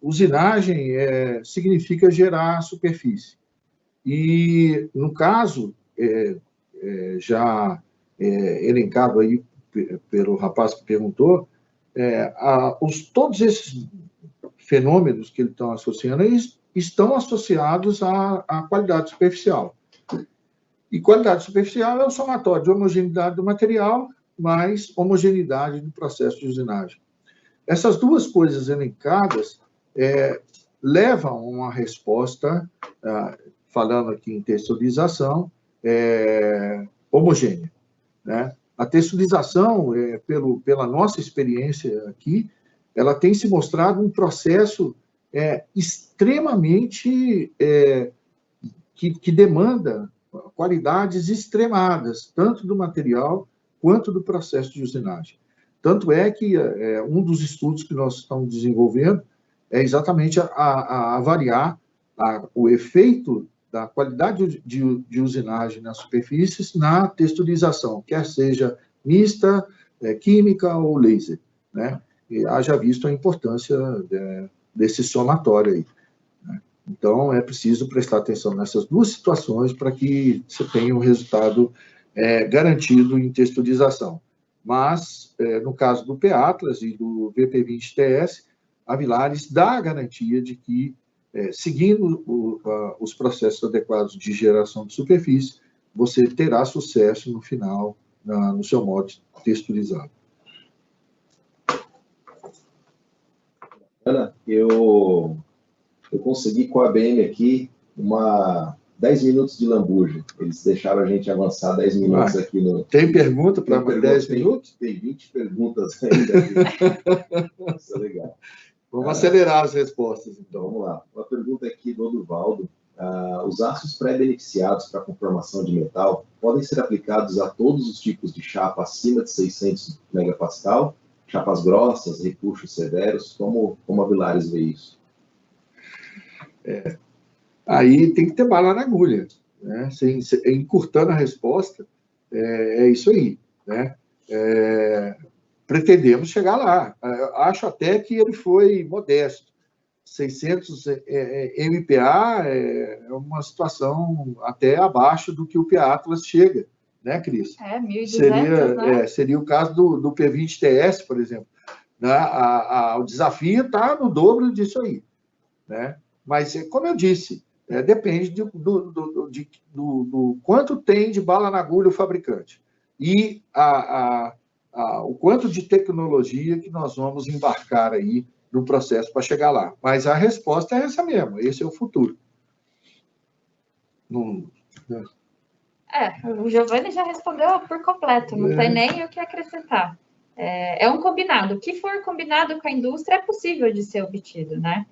usinagem significa gerar superfície. E, no caso, já elencado aí pelo rapaz que perguntou, todos esses fenômenos que eles estão associando, eles estão associados à qualidade superficial. E qualidade superficial é o somatório de homogeneidade do material mais homogeneidade do processo de usinagem. Essas duas coisas elencadas levam a uma resposta, falando aqui em texturização, homogênea, né? A texturização, pela nossa experiência aqui, ela tem se mostrado um processo extremamente que demanda qualidades extremadas, tanto do material quanto do processo de usinagem. Tanto é que um dos estudos que nós estamos desenvolvendo é exatamente a avaliar o efeito da qualidade de usinagem nas superfícies na texturização, quer seja mista, química ou laser, né? E haja visto a importância desse somatório aí, né? Então, é preciso prestar atenção nessas duas situações para que você tenha um resultado garantido em texturização. Mas, no caso do P-Atlas e do VP20TS, a Villares dá a garantia de que, seguindo os processos adequados de geração de superfície, você terá sucesso no final, no seu molde texturizado. Ana, eu consegui com a ABM aqui 10 minutos de lambuja. Eles deixaram a gente avançar 10 minutos aqui no... Tem pergunta para 10 minutos? Tem 20 perguntas ainda. Isso é legal. Vamos acelerar as respostas, então. Vamos lá. Uma pergunta aqui do Oduvaldo. Os aços pré-beneficiados para conformação de metal podem ser aplicados a todos os tipos de chapa acima de 600 megapascal, chapas grossas, repuxos severos? Como a Villares vê isso? Aí tem que ter bala na agulha, né? Encurtando a resposta, é isso aí, né? Pretendemos chegar lá. Acho até que ele foi modesto. 600 MPa é uma situação até abaixo do que o P-Atlas chega, né, Cris? 1.200, né? Seria o caso do P20TS, por exemplo. Né? O desafio está no dobro disso aí, né? Mas, como eu disse, depende do quanto tem de bala na agulha o fabricante e o quanto de tecnologia que nós vamos embarcar aí no processo para chegar lá. Mas a resposta é essa mesmo, esse é o futuro. O Giovanni já respondeu por completo, não tem nem o que acrescentar. É um combinado. O que for combinado com a indústria é possível de ser obtido, né?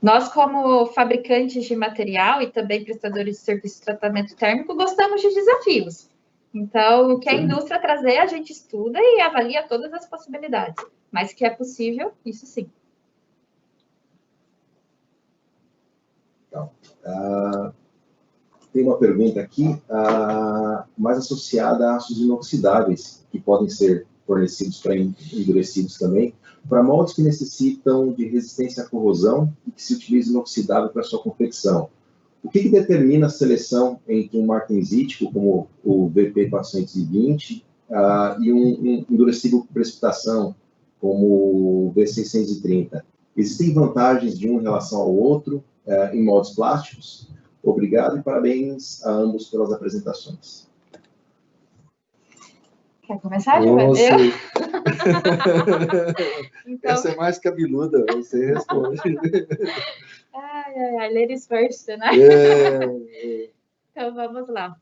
Nós, como fabricantes de material e também prestadores de serviço de tratamento térmico, gostamos de desafios. Então, o que a indústria trazer, a gente estuda e avalia todas as possibilidades. Mas que é possível, isso sim. Então, tem uma pergunta aqui, mais associada a aços inoxidáveis, que podem ser fornecidos para endurecidos também, para moldes que necessitam de resistência à corrosão e que se utiliza inoxidável para sua confecção. O que determina a seleção entre um martensítico, como o VP420, e um endurecível por precipitação, como o V630? Existem vantagens de um em relação ao outro em moldes plásticos? Obrigado e parabéns a ambos pelas apresentações. Quer começar, Giovanni? Então... Essa é mais cabeluda, você responde. Ladies first, né? Então, vamos lá.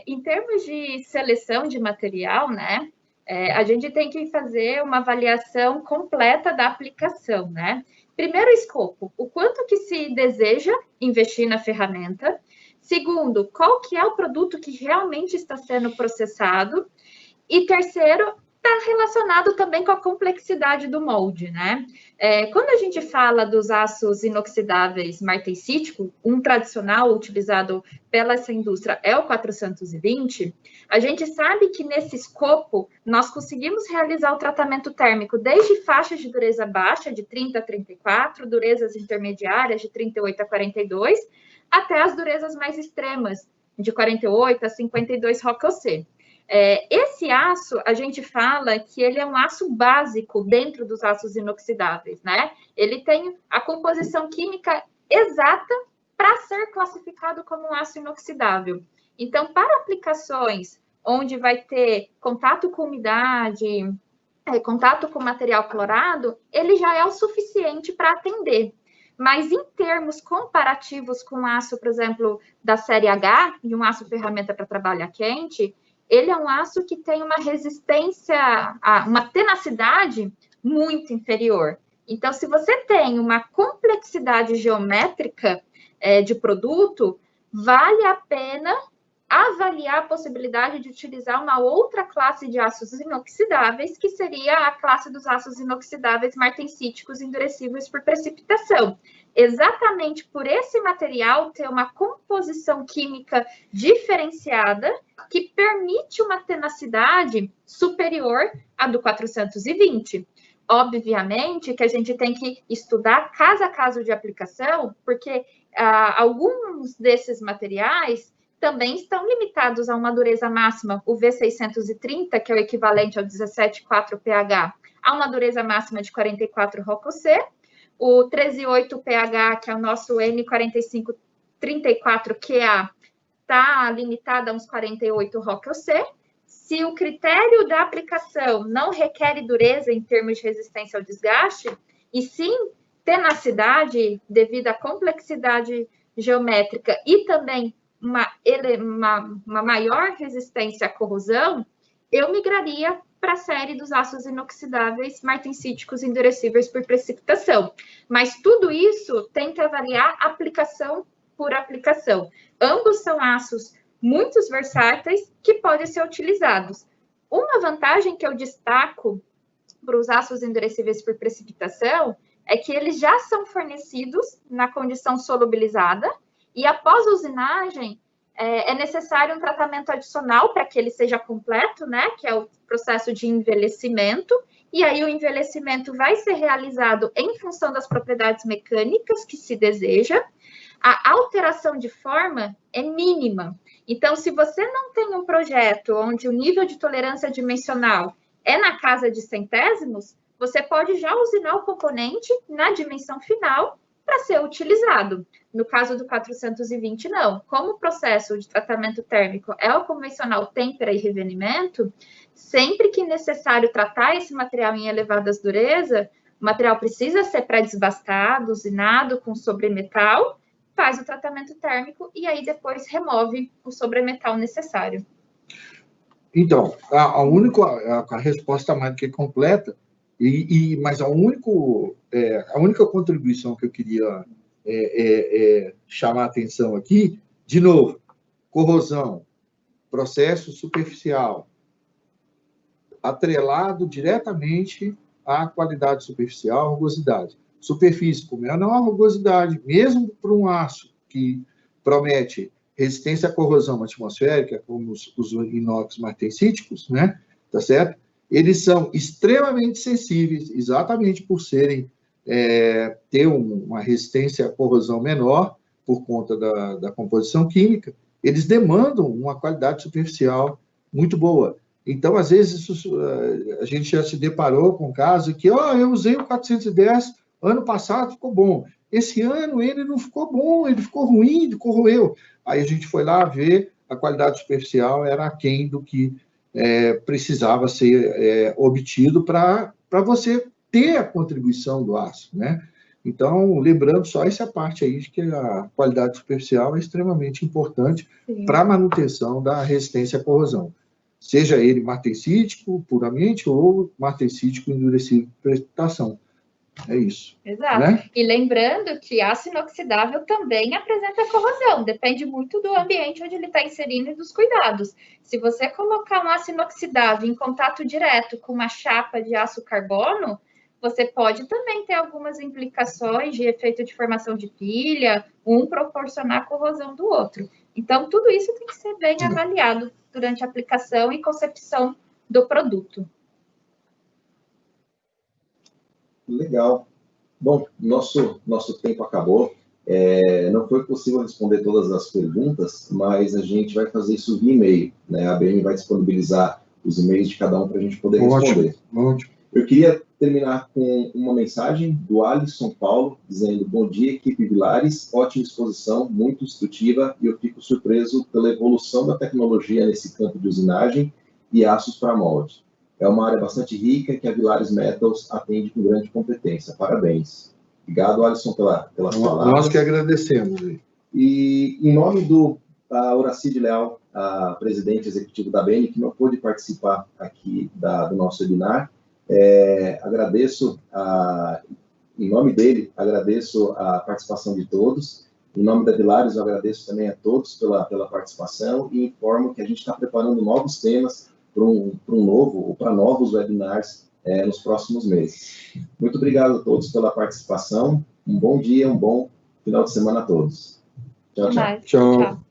Em termos de seleção de material, né, a gente tem que fazer uma avaliação completa da aplicação, né? Primeiro, escopo. O quanto que se deseja investir na ferramenta. Segundo, qual que é o produto que realmente está sendo processado. E terceiro, está relacionado também com a complexidade do molde, né? Quando a gente fala dos aços inoxidáveis martensítico, um tradicional utilizado pela essa indústria é o 420, a gente sabe que nesse escopo nós conseguimos realizar o tratamento térmico desde faixas de dureza baixa, de 30 a 34, durezas intermediárias, de 38 a 42, até as durezas mais extremas, de 48 a 52 ROC-OC. Esse aço, a gente fala que ele é um aço básico dentro dos aços inoxidáveis, né? Ele tem a composição química exata para ser classificado como um aço inoxidável. Então, para aplicações onde vai ter contato com umidade, contato com material clorado, ele já é o suficiente para atender. Mas em termos comparativos com aço, por exemplo, da série H, de um aço ferramenta para trabalho quente, ele é um aço que tem uma resistência, uma tenacidade muito inferior. Então, se você tem uma complexidade geométrica de produto, vale a pena avaliar a possibilidade de utilizar uma outra classe de aços inoxidáveis, que seria a classe dos aços inoxidáveis martensíticos endurecíveis por precipitação. Exatamente por esse material ter uma composição química diferenciada que permite uma tenacidade superior à do 420. Obviamente que a gente tem que estudar caso a caso de aplicação, porque alguns desses materiais também estão limitados a uma dureza máxima, o V630, que é o equivalente ao 17,4 pH, a uma dureza máxima de 44 ROC-OC, o 13,8 pH, que é o nosso N4534QA, está limitado a uns 48 ROC-OC. Se o critério da aplicação não requer dureza em termos de resistência ao desgaste, e sim tenacidade devido à complexidade geométrica e também uma maior resistência à corrosão, eu migraria para a série dos aços inoxidáveis martensíticos endurecíveis por precipitação. Mas tudo isso tem que avaliar aplicação por aplicação. Ambos são aços muito versáteis que podem ser utilizados. Uma vantagem que eu destaco para os aços endurecíveis por precipitação é que eles já são fornecidos na condição solubilizada e após a usinagem é necessário um tratamento adicional para que ele seja completo, né, que é o processo de envelhecimento, e aí o envelhecimento vai ser realizado em função das propriedades mecânicas que se deseja. A alteração de forma é mínima. Então, se você não tem um projeto onde o nível de tolerância dimensional é na casa de centésimos, você pode já usinar o componente na dimensão final para ser utilizado. No caso do 420, não. Como o processo de tratamento térmico é o convencional têmpera e revenimento, sempre que necessário tratar esse material em elevadas durezas, o material precisa ser pré-desbastado, usinado com sobremetal, faz o tratamento térmico e aí depois remove o sobremetal necessário. Então, a resposta mais do que completa, mas a única contribuição que eu queria chamar a atenção aqui, de novo, corrosão, processo superficial, atrelado diretamente à qualidade superficial, rugosidade. Superfície com menor rugosidade, mesmo para um aço que promete resistência à corrosão atmosférica, como os inox martensíticos, né? Tá certo? Eles são extremamente sensíveis, exatamente por ter uma resistência à corrosão menor, por conta da composição química, eles demandam uma qualidade superficial muito boa. Então, às vezes, a gente já se deparou com um caso que, eu usei o 410, ano passado ficou bom. Esse ano ele não ficou bom, ele ficou ruim, corroeu. Aí a gente foi lá ver, a qualidade superficial era aquém do que precisava ser obtido para você ter a contribuição do aço, né? Então, lembrando só essa parte aí, de que a qualidade superficial é extremamente importante para a manutenção da resistência à corrosão. Seja ele martensítico puramente ou martensítico endurecido por precipitação. É isso. Exato. Né? E lembrando que aço inoxidável também apresenta corrosão, depende muito do ambiente onde ele está inserindo e dos cuidados. Se você colocar um aço inoxidável em contato direto com uma chapa de aço carbono, você pode também ter algumas implicações de efeito de formação de pilha, um proporcionar a corrosão do outro. Então, tudo isso tem que ser bem avaliado durante a aplicação e concepção do produto. Legal. Bom, nosso tempo acabou. Não foi possível responder todas as perguntas, mas a gente vai fazer isso via e-mail, né? A ABM vai disponibilizar os e-mails de cada um para a gente poder responder. Ótimo. Eu queria terminar com uma mensagem do Alisson Paulo, dizendo: bom dia, equipe Vilares, ótima exposição, muito instrutiva, e eu fico surpreso pela evolução da tecnologia nesse campo de usinagem e aços para molde. É uma área bastante rica que a Vilares Metals atende com grande competência. Parabéns. Obrigado, Alisson, pelas palavras. Nós que agradecemos. E em nome do Horacide Leal, presidente executivo da ABM, que não pôde participar aqui do nosso webinar, agradeço, em nome dele, agradeço a participação de todos. Em nome da Vilares, eu agradeço também a todos pela participação e informo que a gente está preparando novos temas para novos webinars nos próximos meses. Muito obrigado a todos pela participação. Um bom dia, um bom final de semana a todos. Tchau, tchau. Tchau.